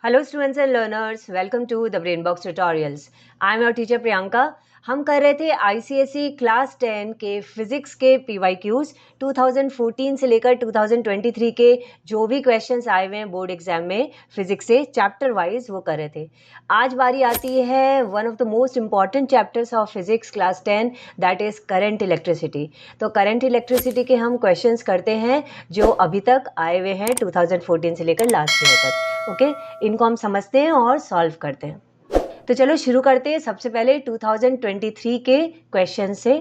Hello students and learners, welcome to the Brainbox Tutorials. I am your teacher Priyanka. हम कर रहे थे ICSE class 10 के physics के PYQs 2014 से लेकर 2023 के जो भी क्वेश्चंस आए हुए हैं बोर्ड एग्जाम में फिजिक्स से चैप्टर वाइज वो कर रहे थे। आज बारी आती है one of the most important chapters of physics class 10 that is current electricity. तो करंट इलेक्ट्रिसिटी के हम क्वेश्चंस करते हैं जो अभी तक आए हुए हैं 2014 से लेकर लास्ट ईयर तक। ओके, इनको हम समझते हैं और सॉल्व करते हैं। तो चलो शुरू करते हैं। सबसे पहले 2023 के क्वेश्चन से।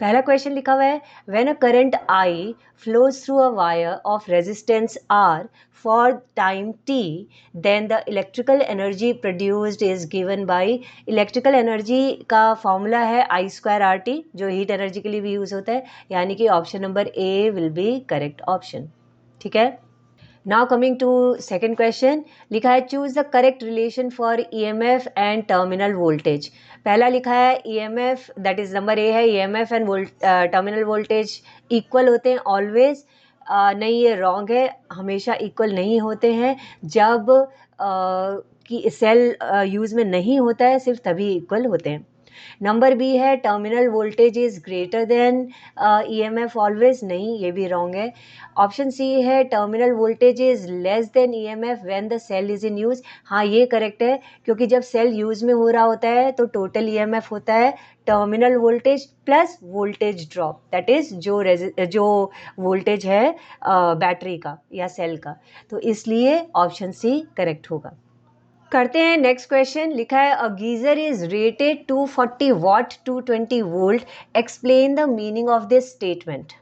पहला क्वेश्चन लिखा हुआ है, when a current I flows through a wire of resistance R for time T then the electrical energy produced is given by. Electrical energy का फॉर्मूला है I²RT जो हीट एनर्जी के लिए भी यूज़ होता है, यानी कि option number A will be correct option. ठीक है, now coming to second question, लिखा है choose the correct relation for EMF and terminal voltage. पहला लिखा है EMF, that is number A है, EMF and terminal voltage equal होते हैं ऑलवेज। नहीं, ये रॉन्ग है, हमेशा इक्वल नहीं होते हैं। जब कि सेल यूज़ में नहीं होता है सिर्फ तभी इक्वल होते हैं। नंबर बी है terminal voltage is greater than EMF always, नहीं ये भी रॉन्ग है। ऑप्शन सी है terminal voltage is less than EMF when the cell is in use. हाँ ये करेक्ट है, क्योंकि जब सेल यूज़ में हो रहा होता है तो टोटल EMF होता है terminal voltage plus voltage drop, that is जो वोल्टेज है बैटरी का या सेल का। तो इसलिए ऑप्शन सी करेक्ट होगा। करते हैं नेक्स्ट क्वेश्चन। लिखा है a geyser is rated 240 watt 220 volt, explain the meaning of this statement.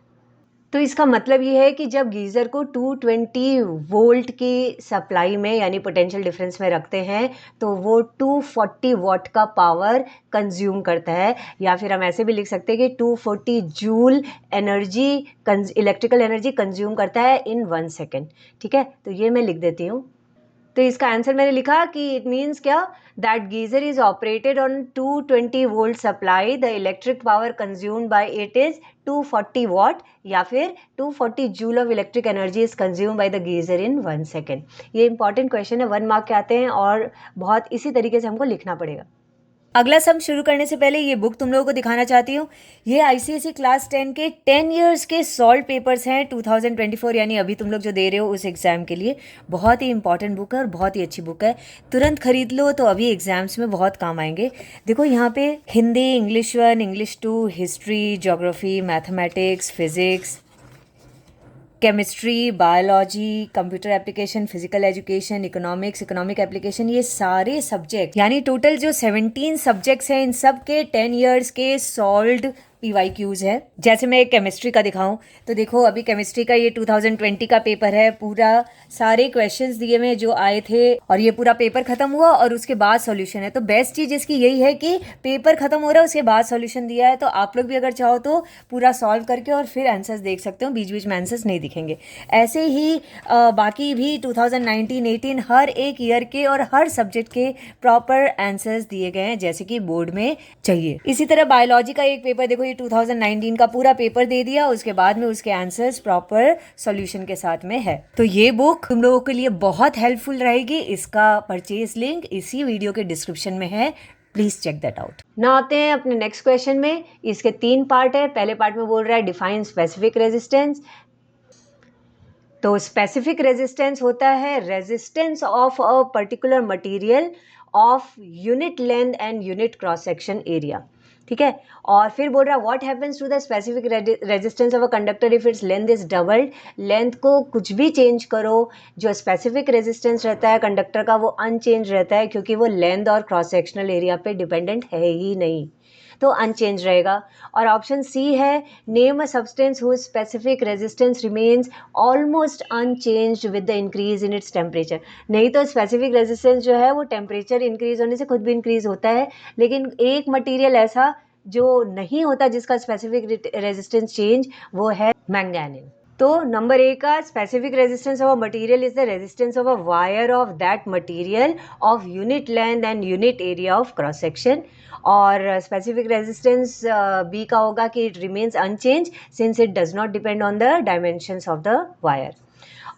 तो इसका मतलब ये है कि जब गीज़र को 220 वोल्ट की सप्लाई में यानी पोटेंशियल डिफरेंस में रखते हैं तो वो 240 वाट का पावर कंज्यूम करता है, या फिर हम ऐसे भी लिख सकते हैं कि 240 joule energy, electrical energy consume करता है इन 1 सेकेंड। ठीक है, तो ये मैं लिख देती हूँ। तो इसका आंसर मैंने लिखा कि इट मीन्स क्या, that geyser is operated on 220 volt supply, the electric power consumed by it is 240 वाट, या फिर 240 joule of electric energy is consume by the geyser in 1 second. ये इंपॉर्टेंट क्वेश्चन है, 1 मार्क के आते हैं और बहुत इसी तरीके से हमको लिखना पड़ेगा। अगला सम शुरू करने से पहले ये बुक तुम लोगों को दिखाना चाहती हूँ। ये ICSE क्लास 10 के 10 इयर्स के सॉल्व पेपर्स हैं 2024, यानी अभी तुम लोग जो दे रहे हो उस एग्ज़ाम के लिए। बहुत ही इंपॉर्टेंट बुक है और बहुत ही अच्छी बुक है, तुरंत खरीद लो तो अभी एग्जाम्स में बहुत काम आएंगे। देखो यहाँ पे Hindi, English 1, English 2, history, geography, mathematics, physics, chemistry, biology, computer application, physical education, economics, economic application, ये सारे सब्जेक्ट यानी टोटल जो 17 सब्जेक्ट्स हैं इन सब के 10 इयर्स के सॉल्व्ड PYQs है। जैसे मैं केमिस्ट्री का दिखाऊं तो देखो अभी केमिस्ट्री का ये 2020 का पेपर है, पूरा सारे क्वेश्चंस दिए हुए जो आए थे और ये पूरा पेपर खत्म हुआ और उसके बाद सॉल्यूशन है। तो बेस्ट चीज़ इसकी यही है कि पेपर खत्म हो रहा है उसके बाद सॉल्यूशन दिया है, तो आप लोग भी अगर चाहो तो पूरा सॉल्व करके और फिर आंसर्स देख सकते हो, बीच बीच में आंसर्स नहीं दिखेंगे। ऐसे ही बाकी भी 2019-18 हर एक ईयर के और हर सब्जेक्ट के प्रॉपर आंसर्स दिए गए हैं जैसे कि बोर्ड में चाहिए। इसी तरह बायोलॉजी का एक पेपर देखो, 2019 का पूरा पेपर दे दिया, उसके बाद में उसके आंसर्स प्रॉपर सॉल्यूशन के साथ में है। तो ये बुक तुम लोगों के लिए बहुत हेल्पफुल रहेगी। इसका परचेज लिंक इसी वीडियो के डिस्क्रिप्शन में है, प्लीज चेक दैट आउट। ना आते हैं अपने नेक्स्ट क्वेश्चन में। इसके 3 पार्ट है। पहले पार्ट में बोल रहा है डिफाइन स्पेसिफिक रेजिस्टेंस। तो स्पेसिफिक रेजिस्टेंस होता है resistance of a particular material of unit length and unit cross section area. ठीक है, और फिर बोल रहा है what happens to the specific resistance of a conductor if its length is doubled. Length को कुछ भी चेंज करो, जो स्पेसिफिक रेजिस्टेंस रहता है कंडक्टर का वो अनचेंज रहता है, क्योंकि वो लेंथ और क्रॉस सेक्शनल एरिया पे डिपेंडेंट है ही नहीं, तो अनचेंज रहेगा। और ऑप्शन सी है name a substance whose specific resistance remains almost unchanged with the increase in its temperature. नहीं तो स्पेसिफिक रेजिस्टेंस जो है वो टेम्परेचर इंक्रीज होने से खुद भी इंक्रीज होता है, लेकिन एक मटेरियल ऐसा जो नहीं होता जिसका स्पेसिफिक रेजिस्टेंस चेंज, वो है मैंगनीज। तो नंबर ए का specific resistance of a material is the resistance of a wire of that material of unit length and unit area of cross section. और स्पेसिफिक रेजिस्टेंस बी का होगा कि it remains unchange since it does not depend on the dimensions of the wire.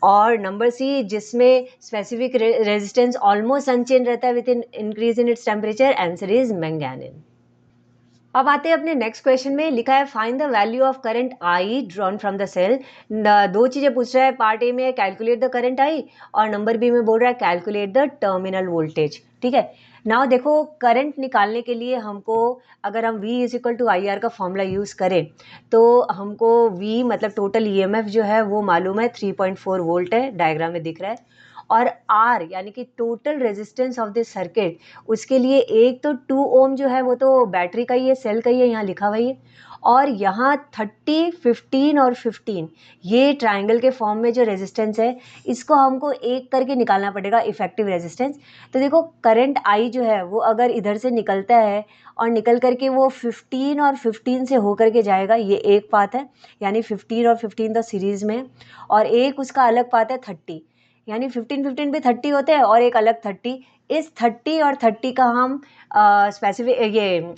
और number C जिसमें specific resistance almost unchange रहता है with in increase in its temperature, answer is manganin. अब आते हैं अपने नेक्स्ट क्वेश्चन में। लिखा है find the value of current I drawn from the cell. दो चीजें पूछ रहा है, पार्ट ए में कैलकुलेट द करंट आई और नंबर बी में बोल रहा है कैलकुलेट द टर्मिनल वोल्टेज। ठीक है, नाउ देखो करंट निकालने के लिए हमको अगर हम V is equal to I R का फॉर्मूला यूज़ करें तो हमको V मतलब टोटल EMF जो है वो मालूम है 3.4 वोल्ट है, डायग्राम में दिख रहा है। और R यानी कि total resistance of this circuit, उसके लिए एक तो 2 ओम जो है वो तो बैटरी का ही है, सेल का ही है, यहाँ लिखा हुआ ही है। और यहाँ 30, 15 और 15 ये ट्रायंगल के फॉर्म में जो रेजिस्टेंस है इसको हमको एक करके निकालना पड़ेगा इफेक्टिव रेजिस्टेंस। तो देखो करंट आई जो है वो अगर इधर से निकलता है और निकल करके वो 15 और 15 से होकर के जाएगा, ये एक पाथ है, यानी 15 और 15 तो सीरीज़ में, और एक उसका अलग पाथ है 30, यानी 15 पे 30 होते हैं और एक अलग 30। इस 30 और 30 का हम स्पेसिफिक ये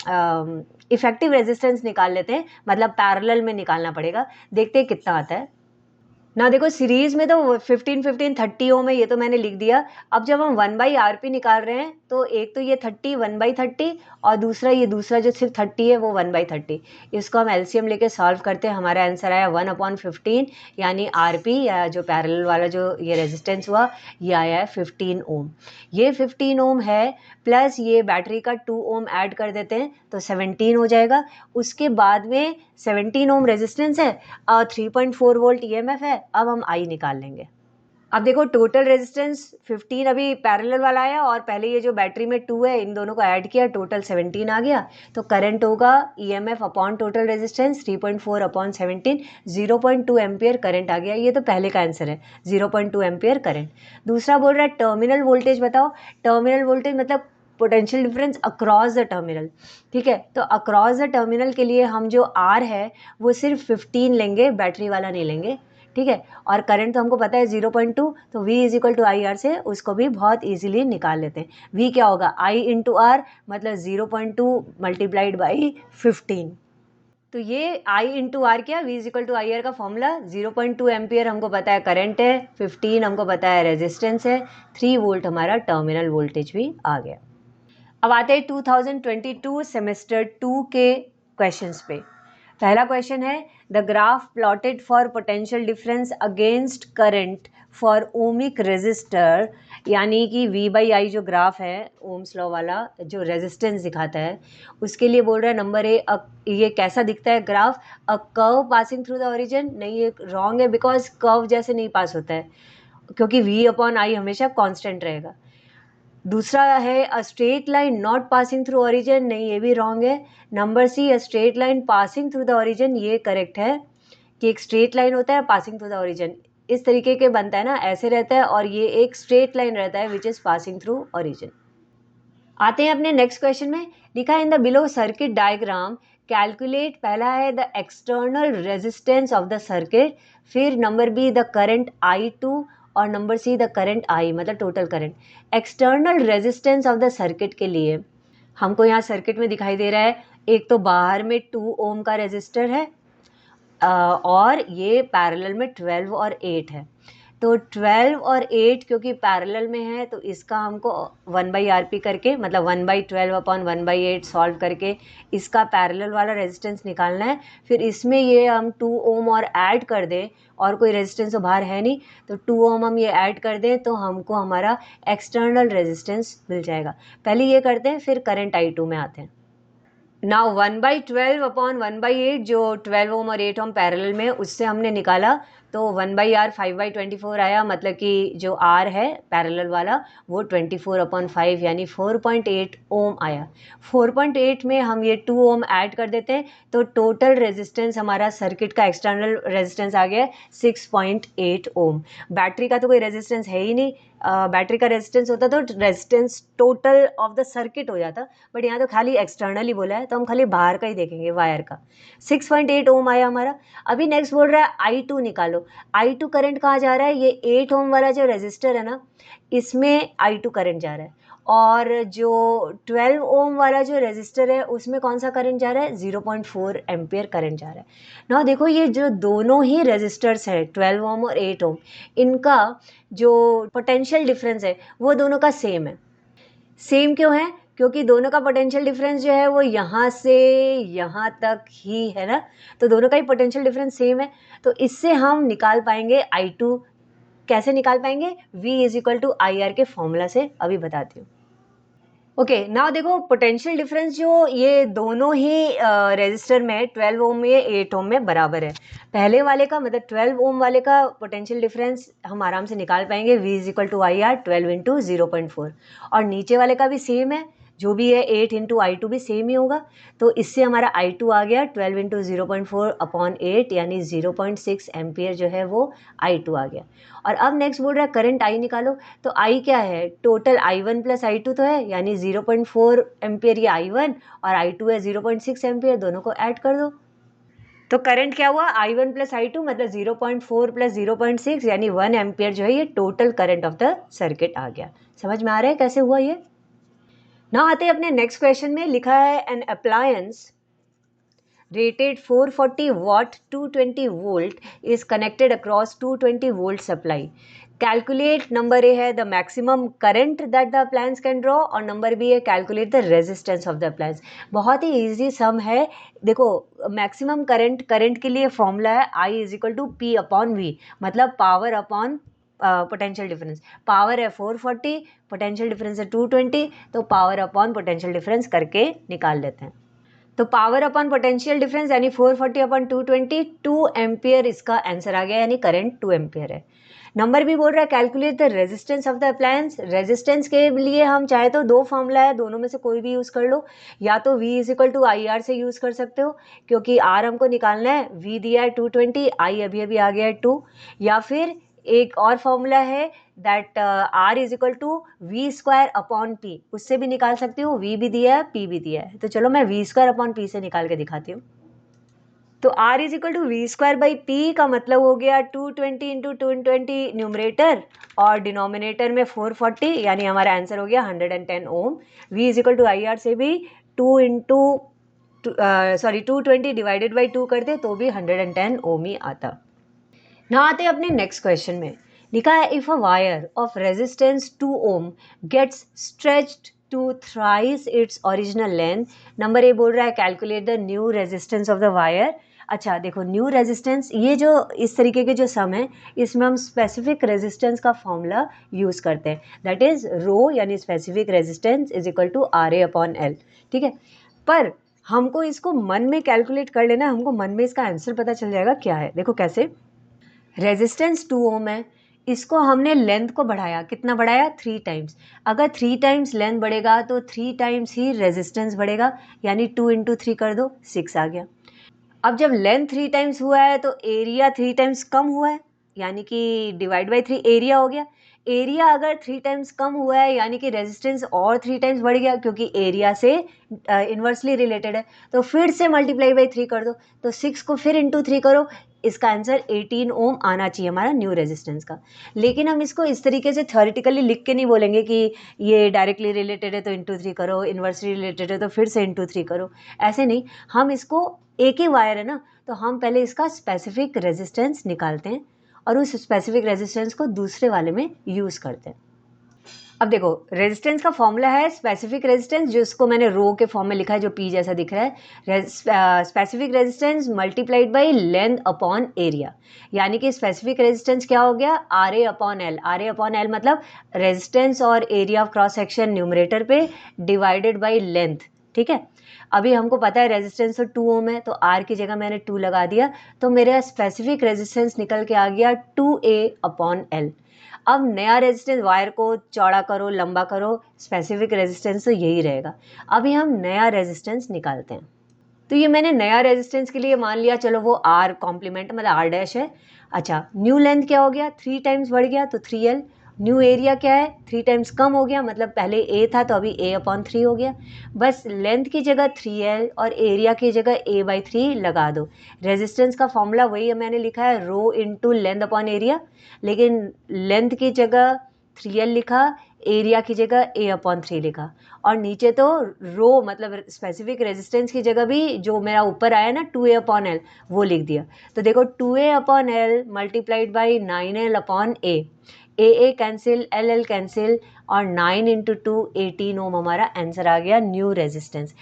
इफेक्टिव रेजिस्टेंस निकाल लेते हैं, मतलब पैरेलल में निकालना पड़ेगा। देखते हैं कितना आता है ना। देखो सीरीज में तो 15 15 30 ओम है, ये तो मैंने लिख दिया। अब जब हम 1/RP निकाल रहे हैं तो एक तो ये 30 1/30 और दूसरा ये दूसरा जो सिर्फ 30 है वो 1/30। इसको हम एलसीएम लेके सॉल्व करते हैं, हमारा आंसर आया 1/15, यानी RP या जो पैरेलल वाला जो ये रेजिस्टेंस हुआ ये आया है 15 ओम। ये 15 ओम है प्लस ये बैटरी का 2 ओम ऐड कर देते हैं तो 17 हो जाएगा। उसके बाद में 17 ओम रेजिस्टेंस है, 3.4 वोल्ट EMF है। अब हम आई निकाल लेंगे। अब देखो टोटल रेजिस्टेंस 15 अभी पैरेलल वाला आया और पहले ये जो बैटरी में 2 है इन दोनों को ऐड किया, टोटल 17 आ गया। तो करंट होगा EMF upon total resistance 3.4 upon 17, 0.2 ampere current आ गया। ये तो पहले का आंसर है, 0.2 एम्पियर करंट। दूसरा बोल रहा है टर्मिनल वोल्टेज बताओ। टर्मिनल वोल्टेज मतलब potential difference across the terminal. ठीक है, तो अक्रॉस द टर्मिनल के लिए हम जो R है वो सिर्फ 15 लेंगे, बैटरी वाला नहीं लेंगे। ठीक है, और करंट तो हमको पता है 0.2, तो V is equal to I R से उसको भी बहुत इजीली निकाल लेते हैं। V क्या होगा I इंटू आर, मतलब 0.2 मल्टीप्लाइड बाई 15। तो ये I इंटू आर क्या, V is equal to I R का फॉर्मूला 0.2 एम्पियर हमको पता है करंट है, 15 हमको पता है रेजिस्टेंस है, 3 वोल्ट हमारा टर्मिनल वोल्टेज भी आ गया। अब आते हैं 2022 सेमेस्टर 2 के क्वेश्चंस पे। पहला क्वेश्चन है the graph plotted for potential difference against current for ohmic resistor, यानी कि V/I जो ग्राफ है ओम्स लॉ वाला जो रेजिस्टेंस दिखाता है उसके लिए बोल रहा है नंबर ए, ये कैसा दिखता है graph, a curve passing through the origin. नहीं, ये रॉन्ग है बिकॉज कर्व जैसे नहीं पास होता है, क्योंकि V/I हमेशा कांस्टेंट रहेगा। दूसरा है a straight line not passing through origin. नहीं, ये भी रॉन्ग है। Number C a straight line passing through the origin, ये करेक्ट है कि एक स्ट्रेट लाइन होता है पासिंग थ्रू द ओरिजिन, इस तरीके के बनता है ना, ऐसे रहता है, और ये एक स्ट्रेट लाइन रहता है which is passing through origin. आते हैं अपने नेक्स्ट क्वेश्चन में। लिखा है in the below circuit diagram calculate, पहला है the external resistance of the circuit, फिर number B the current I2 और number C the current I मतलब total current. External resistance of the circuit के लिए हमको यहाँ सर्किट में दिखाई दे रहा है, एक तो बाहर में 2 ओम का रेजिस्टर है और ये पैरेलल में 12 और 8 है। तो 12 और 8 क्योंकि पैरेलल में है तो इसका हमको 1/RP करके मतलब 1/12 अपॉन 1/8 सॉल्व करके इसका पैरेलल वाला रेजिस्टेंस निकालना है। फिर इसमें ये हम 2 ओम और ऐड कर दें, और कोई रेजिस्टेंस तो बाहर है नहीं, तो 2 ओम हम ये ऐड कर दें तो हमको हमारा एक्सटर्नल रेजिस्टेंस मिल जाएगा। पहले ये करते हैं फिर करंट I2 में आते हैं। नाउ 1/12 अपॉन 1/8 जो 12 ओम और 8 ओम पैरेलल में उससे हमने निकाला तो 1/R 5/24 आया, मतलब कि जो R है पैरेलल वाला वो 24 अपॉन 5 यानी 4.8 ओम आया। 4.8 में हम ये 2 ओम ऐड कर देते हैं तो टोटल रेजिस्टेंस हमारा सर्किट का एक्सटर्नल रेजिस्टेंस आ गया 6.8 ओम। बैटरी का तो कोई रेजिस्टेंस है ही नहीं, बैटरी का रेजिस्टेंस होता तो resistance total of the circuit हो जाता, बट यहाँ तो खाली एक्सटर्नल ही बोला है तो हम खाली बाहर का ही देखेंगे, वायर का। 6.8 ओम आया हमारा। अभी नेक्स्ट बोल रहा है I2 निकालो। I2 करंट कहाँ जा रहा है, ये 8 ओम वाला जो रेजिस्टर है ना इसमें I2 करंट जा रहा है, और जो 12 ओम वाला जो रेजिस्टर है उसमें कौन सा करंट जा रहा है, 0.4 एम्पियर करंट जा रहा है। ना देखो ये जो दोनों ही रेजिस्टर्स है 12 ओम और 8 ओम, इनका जो पोटेंशियल डिफरेंस है वो दोनों का सेम है। सेम क्यों है, क्योंकि दोनों का पोटेंशियल डिफरेंस जो है वो यहाँ से यहाँ तक ही है ना, तो दोनों का ही पोटेंशियल डिफरेंस सेम है। तो इससे हम निकाल पाएंगे I2। कैसे निकाल पाएंगे, V is equal to IR के फॉर्मूला से, अभी बताती हूँ। ओके नाउ देखो पोटेंशियल डिफरेंस जो ये दोनों ही रेजिस्टर में 12 ओम में 8 ओम में बराबर है। पहले वाले का मतलब 12 ओम वाले का पोटेंशियल डिफरेंस हम आराम से निकाल पाएंगे, V is equal to IR 12 into 0.4, और नीचे वाले का भी सेम है, जो भी है 8 इंटू I2 भी सेम ही होगा। तो इससे हमारा I2 आ गया 12 इंटू 0.4 अपॉन 8, यानी 0.6 एम्पियर जो है वो I2 आ गया। और अब नेक्स्ट बोल रहा है करंट I निकालो, तो I क्या है, टोटल I1 प्लस I2 तो है, यानी 0.4 एम्पियर ये I1 और I2 है 0.6 एम्पियर, दोनों को ऐड कर दो। तो करंट क्या हुआ, I1 प्लस I2 मतलब 0.4 प्लस 0.6 यानी 1 एम्पियर जो है ये total current of the circuit आ गया। समझ में आ रहा है कैसे हुआ ये। ना आते हैं अपने नेक्स्ट क्वेश्चन में, लिखा है N appliance rated 440 watt 220 volt is connected across 220 volt supply. Calculate, number A है the maximum current that the appliance can draw, और नंबर बी है calculate the resistance of the appliance। बहुत ही easy sum है। देखो maximum current के लिए formula है I is equal to P upon V, मतलब power upon potential difference. Power है 440, पोटेंशियल डिफरेंस है 220, तो पावर अपॉन पोटेंशियल डिफरेंस करके निकाल लेते हैं। तो पावर अपॉन पोटेंशियल डिफरेंस यानी 440 अपॉन 220, 2 एम्पियर इसका आंसर आ गया, यानी करंट 2 एम्पियर है। नंबर भी बोल रहा है calculate the resistance of the appliance. Resistance के लिए हम चाहे तो दो फॉर्मूला है, दोनों में से कोई भी यूज़ कर लो, या तो V is equal to IR से यूज़ कर सकते हो, क्योंकि R हमको निकालना है, V दिया है 220, I अभी अभी आ गया है 2, या फिर एक और फॉर्मूला है that R is equal to V square upon P, उससे भी निकाल सकती हूँ, V भी दिया है P भी दिया है, तो चलो मैं V स्क्वायर अपॉन P से निकाल के दिखाती हूँ। तो R is equal to V square by P का मतलब हो गया 220 इंटू 220 न्यूमरेटर और डिनोमिनेटर में 440, यानी हमारा आंसर हो गया 110 ohm. V is equal to IR से भी 220 डिवाइडेड बाई 2 करते तो भी 110 ओम ही आता। ना आते अपने नेक्स्ट क्वेश्चन में, लिखा है if a wire of resistance 2 ohm gets stretched to thrice its original length. Number A बोल रहा है calculate the new resistance of the wire. अच्छा देखो न्यू रेजिस्टेंस, ये जो इस तरीके के जो सम है इसमें हम स्पेसिफिक रेजिस्टेंस का फॉर्मूला यूज़ करते हैं, दैट इज़ रो यानी specific resistance is equal to RA upon L। ठीक है, पर हमको इसको मन में कैलकुलेट कर लेना, हमको मन में इसका आंसर पता चल जाएगा क्या है। देखो कैसे, रेजिस्टेंस 2 ओम है, इसको हमने लेंथ को बढ़ाया, कितना बढ़ाया 3 टाइम्स। अगर 3 टाइम्स लेंथ बढ़ेगा तो 3 टाइम्स ही रेजिस्टेंस बढ़ेगा, यानी 2 इंटू 3 कर दो 6 आ गया। अब जब लेंथ 3 टाइम्स हुआ है तो एरिया 3 टाइम्स कम हुआ है, यानी कि डिवाइड बाई 3 एरिया हो गया। एरिया अगर 3 टाइम्स कम हुआ है यानी कि रेजिस्टेंस और 3 टाइम्स बढ़ गया, क्योंकि एरिया से इन्वर्सली रिलेटेड है, तो फिर से मल्टीप्लाई बाई 3 कर दो, तो 6 को फिर इंटू 3 करो, इसका आंसर 18 ओम आना चाहिए हमारा न्यू रेजिस्टेंस का। लेकिन हम इसको इस तरीके से थ्योरेटिकली लिख के नहीं बोलेंगे कि ये डायरेक्टली रिलेटेड है तो इंटू 3 करो, इन्वर्सली रिलेटेड है तो फिर से इंटू 3 करो, ऐसे नहीं। हम इसको, एक ही वायर है ना, तो हम पहले इसका स्पेसिफिक रेजिस्टेंस निकालते हैं और उस स्पेसिफिक रेजिस्टेंस को दूसरे वाले में यूज़ करते हैं। अब देखो रेजिस्टेंस का फॉर्मूला है स्पेसिफिक रेजिस्टेंस, जिसको मैंने रो के फॉर्म में लिखा है, जो P जैसा दिख रहा है, specific resistance multiplied by length upon area, यानी कि स्पेसिफिक रेजिस्टेंस क्या हो गया RA upon L। RA upon L मतलब रेजिस्टेंस और area of cross section numerator पे डिवाइडेड बाई लेंथ। ठीक है, अभी हमको पता है रेजिस्टेंस तो 2 ओम है, तो R की जगह मैंने 2 लगा दिया, तो मेरा स्पेसिफिक रेजिस्टेंस निकल के आ गया 2A अपॉन L। अब नया रेजिस्टेंस, वायर को चौड़ा करो लंबा करो, स्पेसिफिक रेजिस्टेंस तो यही रहेगा। अभी हम नया रेजिस्टेंस निकालते हैं, तो ये मैंने नया रेजिस्टेंस के लिए मान लिया, चलो वो R कॉम्प्लीमेंट मतलब R डैश है। अच्छा न्यू लेंथ क्या हो गया, 3 टाइम्स बढ़ गया तो 3L। न्यू एरिया क्या है, 3 टाइम्स कम हो गया, मतलब पहले A था तो अभी A अपॉन 3 हो गया। बस लेंथ की जगह 3L और एरिया की जगह A बाई 3 लगा दो। रेजिस्टेंस का फॉर्मूला वही है, मैंने लिखा है rho into length upon area, लेकिन लेंथ की जगह 3L लिखा, एरिया की जगह A/3 लिखा, और नीचे तो रो मतलब स्पेसिफिक रेजिस्टेंस की जगह भी जो मेरा ऊपर आया ना 2A/L वो लिख दिया। तो देखो 2A/L multiplied by 9L/A, A cancel, L cancel, और 9 इंटू 2 18 ओम हमारा आंसर आ गया, न्यू रेजिस्टेंस।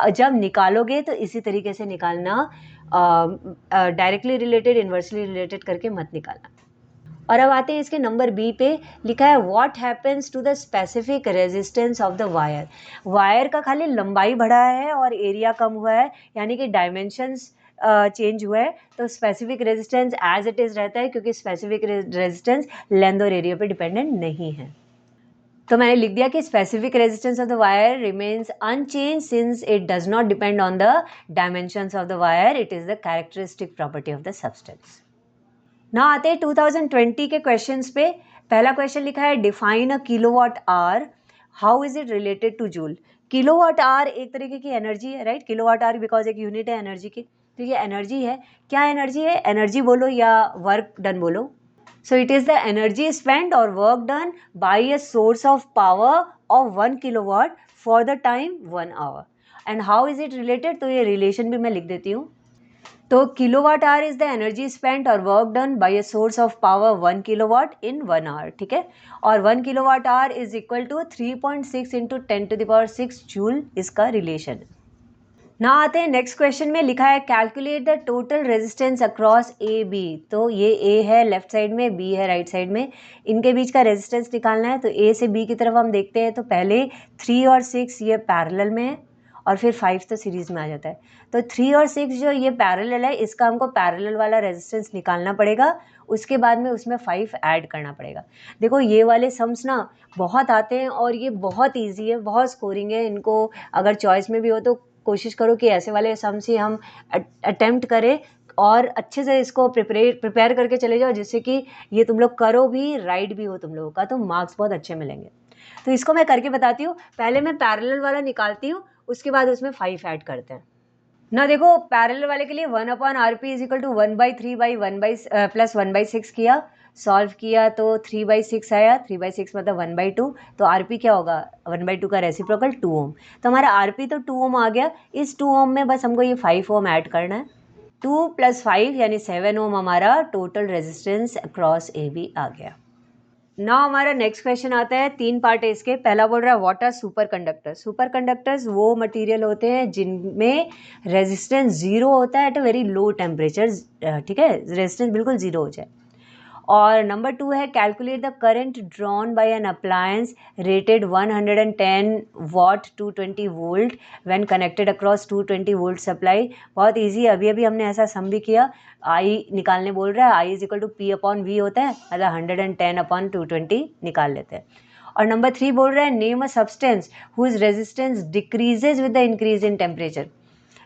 जब निकालोगे तो इसी तरीके से निकालना, डायरेक्टली रिलेटेड इन्वर्सली रिलेटेड करके मत निकालना। और अब आते हैं इसके नंबर बी पे, लिखा है what happens to the specific resistance of the wire. Wire का खाली लंबाई बढ़ा है और एरिया कम हुआ है, यानी कि डायमेंशंस चेंज हुआ है, तो specific resistance as it is रहता है, क्योंकि स्पेसिफिक रेजिस्टेंस लेंथ और एरिया पे डिपेंडेंट नहीं है। तो मैंने लिख दिया कि specific resistance of the wire remains unchange since it does not depend on the dimensions of the wire, it is the characteristic property of the substance. ना आते हैं 2020 के क्वेश्चंस पे। पहला क्वेश्चन लिखा है define a kilowatt hour, how is it related two joule. Kilowatt hour एक तरीके की एनर्जी है, राइट। किलोवाट आवर बिकॉज एक यूनिट है एनर्जी की, तो ये एनर्जी है। क्या एनर्जी है? एनर्जी बोलो या वर्क डन बोलो। So it is the energy spent or work done by a source of power of 1 kilowatt for the time 1 hour. And how is it related? तो ये relation भी मैं लिख देती हूँ। तो kilowatt hour is the energy spent और work done by a source of power 1 kilowatt in 1 hour, ठीक है। और 1 kilowatt hour is equal to 3.6 into 10⁻6 joule, इसका रिलेशन। ना आते हैं नेक्स्ट क्वेश्चन में, लिखा है calculate the total resistance across A B. तो ये ए है लेफ्ट साइड में, बी है राइट साइड में, इनके बीच का रेजिस्टेंस निकालना है। तो ए से बी की तरफ हम देखते हैं, तो पहले 3 और 6 ये पैरेलल में है, और फिर 5 तो सीरीज में आ जाता है। तो 3 और 6 जो ये पैरेलल है, इसका हमको पैरेलल वाला रेजिस्टेंस निकालना पड़ेगा, उसके बाद में उसमें 5 ऐड करना पड़ेगा। देखो ये वाले सम्स ना बहुत आते हैं और ये बहुत ईजी है, बहुत स्कोरिंग है। इनको अगर चॉइस में भी हो तो कोशिश करो कि ऐसे वाले सम्स ही हम अटेम्प्ट करें, और अच्छे से इसको प्रिपेयर करके चले जाओ, जिससे कि ये तुम लोग करो भी, राइट भी हो तुम लोगों का, तो मार्क्स बहुत अच्छे मिलेंगे। तो इसको मैं करके बताती हूँ। पहले मैं पैरेलल वाला निकालती हूँ, उसके बाद उसमें 5 ऐड करते हैं ना। देखो पैरेलल वाले के लिए 1/RP is equal to 1/3 by 1/6 किया, सॉल्व किया तो 3/6 आया, 3/6 मतलब 1/2, तो RP क्या होगा? 1/2 का रेसिप्रोकल 2 ओम। तो हमारा RP तो 2 ओम आ गया। इस 2 ओम में बस हमको ये 5 ओम ऐड करना है। 2 + 5 यानी 7 ओम हमारा टोटल रेजिस्टेंस अक्रॉस AB आ गया। ना हमारा नेक्स्ट क्वेश्चन आता है, 3 पार्ट है इसके। पहला बोल रहा है what are superconductors. Superconductors वो मटेरियल होते हैं जिनमें रेजिस्टेंस 0 होता है at a very low temperature, ठीक है, रेजिस्टेंस बिल्कुल 0 हो जाए। और नंबर 2 है calculate the current drawn by an appliance rated 110 watt 220 volt when connected across 220 volt supply. बहुत इजी है, अभी अभी हमने ऐसा सम भी किया। आई निकालने बोल रहा है, I is equal to P/V होता है, मतलब 110/220 निकाल लेते हैं। और नंबर 3 बोल रहा है name a substance whose resistance decreases with the increase in temperature.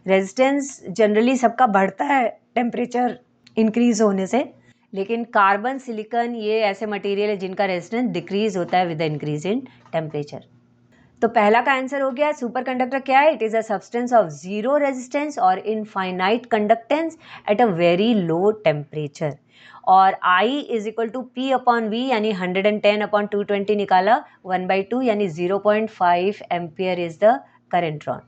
Resistance generally सबका बढ़ता है टेम्परेचर इंक्रीज होने से, लेकिन कार्बन, सिलिकॉन ये ऐसे मटेरियल है जिनका रेजिस्टेंस डिक्रीज होता है with the increase in temperature. तो पहला का आंसर हो गया। सुपर कंडक्टर क्या है? It is a substance of zero resistance और infinite conductance at a very low temperature. और I is equal to P/V यानी 110/220 निकाला, 1/2 यानी 0.5 ampere is the current drawn.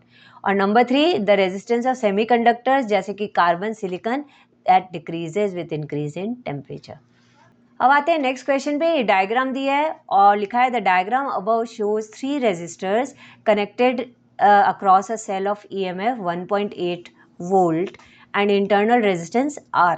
और number 3 the resistance of semiconductors जैसे कि carbon, silicon that decreases with increase in temperature। अब आते हैं नेक्स्ट क्वेश्चन पे। डायग्राम दिया है और लिखा है the diagram above shows 3 resistors connected across a cell of EMF 1.8 volt and internal resistance R।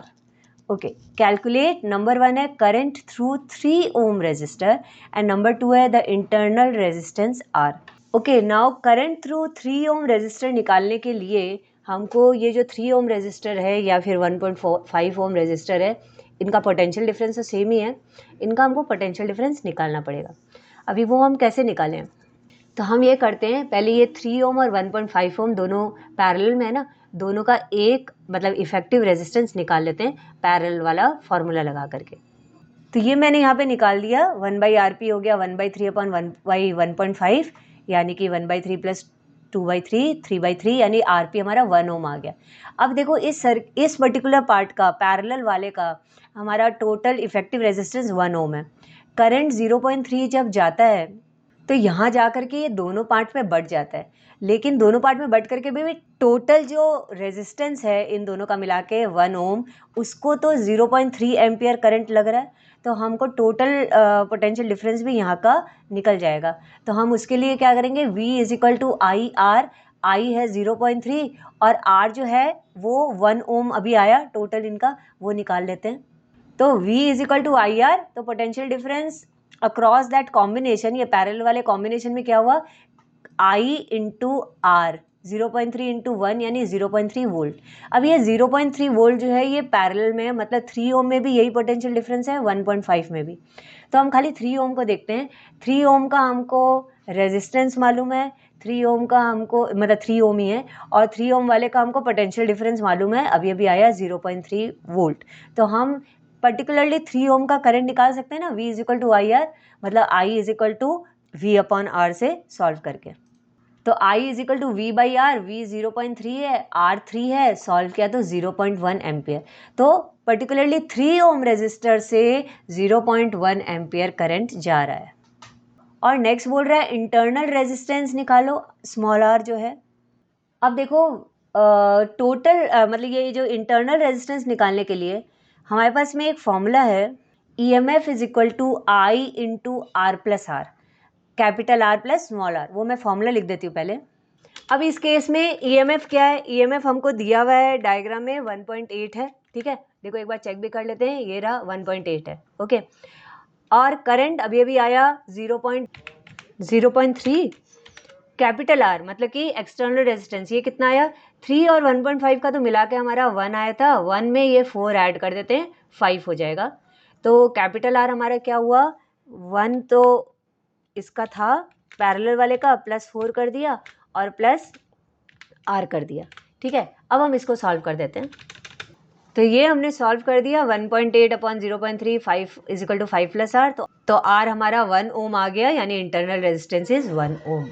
Okay, calculate. Number 1 है current through 3 ohm resistor and number 2 है the internal resistance R। Okay, now current through 3 ohm resistor निकालने के लिए हमको ये जो 3 ohm resistor है या फिर 1.5 ओम रेजिस्टर है, इनका पोटेंशियल डिफरेंस तो सेम ही है, इनका हमको पोटेंशियल डिफरेंस निकालना पड़ेगा। अभी वो हम कैसे निकालें? तो हम ये करते हैं, पहले ये 3 ओम और 1.5 ओम दोनों पैरेलल में है ना, दोनों का एक मतलब इफेक्टिव रेजिस्टेंस निकाल लेते हैं पैरेलल वाला फॉर्मूला लगा करके। तो ये मैंने यहाँ पे निकाल दिया, 1/RP हो गया 1/3/1.5 यानी कि 1/3 प्लस 2/3 3/3 यानी RP हमारा 1 ओम आ गया। अब देखो इस पर्टिकुलर पार्ट का पैरेलल वाले का हमारा टोटल इफेक्टिव रेजिस्टेंस 1 ओम है। करंट 0.3 जब जाता है तो यहाँ जा कर के ये दोनों पार्ट में बट जाता है, लेकिन दोनों पार्ट में बट करके भी टोटल जो रेजिस्टेंस है इन दोनों का मिला के 1 ओम, उसको तो 0.3 एम्पियर करंट लग रहा है, तो हमको टोटल पोटेंशियल डिफरेंस भी यहाँ का निकल जाएगा। तो हम उसके लिए क्या करेंगे, V is equal to I R, I है 0.3 और R जो है वो 1 ओम अभी आया टोटल इनका, वो निकाल लेते हैं। तो V is equal to I R, तो potential difference across that combination, ये पैरेलल वाले कॉम्बिनेशन में क्या हुआ, I इंटू आर, 0.3 इंटू 1 यानी 0.3 वोल्ट। अब ये 0.3 वोल्ट जो है ये पैरेलल में है, मतलब 3 ओम में भी यही पोटेंशियल डिफरेंस है, 1.5 में भी। तो हम खाली 3 ओम को देखते हैं। 3 ओम का हमको रेजिस्टेंस मालूम है, 3 ओम का हमको मतलब 3 ओम ही है, और 3 ओम वाले का हमको पोटेंशियल डिफरेंस मालूम है, अभी अभी आया 0.3 वोल्ट। तो हम पर्टिकुलरली 3 ओम का करंट निकाल सकते हैं ना, V is equal to I R, मतलब I is equal to V upon R से सॉल्व करके। तो I is equal to V by R, V 0.3 है, R 3 है, सॉल्व किया तो 0.1 एम्पियर। तो पर्टिकुलरली 3 ओम रेजिस्टर से 0.1 एम्पियर करंट जा रहा है। और नेक्स्ट बोल रहा है इंटरनल रेजिस्टेंस निकालो, स्मॉल r जो है। अब देखो टोटल मतलब ये जो इंटरनल रेजिस्टेंस निकालने के लिए हमारे पास में एक फॉर्मूला है, EMF is equal to I into R plus R, capital R plus small r, वो मैं फॉर्मूला लिख देती हूँ पहले। अब इस केस में EMF क्या है, EMF हमको दिया हुआ है डायग्राम में 1.8 है, ठीक है, देखो एक बार चेक भी कर लेते हैं, ये रहा 1.8 है, ओके। और करंट अभी अभी आया 0.3, कैपिटल R मतलब कि एक्सटर्नल रेजिस्टेंस, ये कितना आया 3 और 1.5 का तो मिला के हमारा 1 आया था, 1 में ये 4 ऐड कर देते हैं 5 हो जाएगा। तो कैपिटल R हमारा क्या हुआ, 1 तो इसका था पैरेलल वाले का, प्लस 4 कर दिया और प्लस R कर दिया, ठीक है। अब हम इसको सॉल्व कर देते हैं। तो ये हमने सॉल्व कर दिया, 1.8 upon 0.3, 5 is equal to 5 plus R, तो R हमारा 1 ओम आ गया, यानी इंटरनल रेजिस्टेंस इज 1 ओम।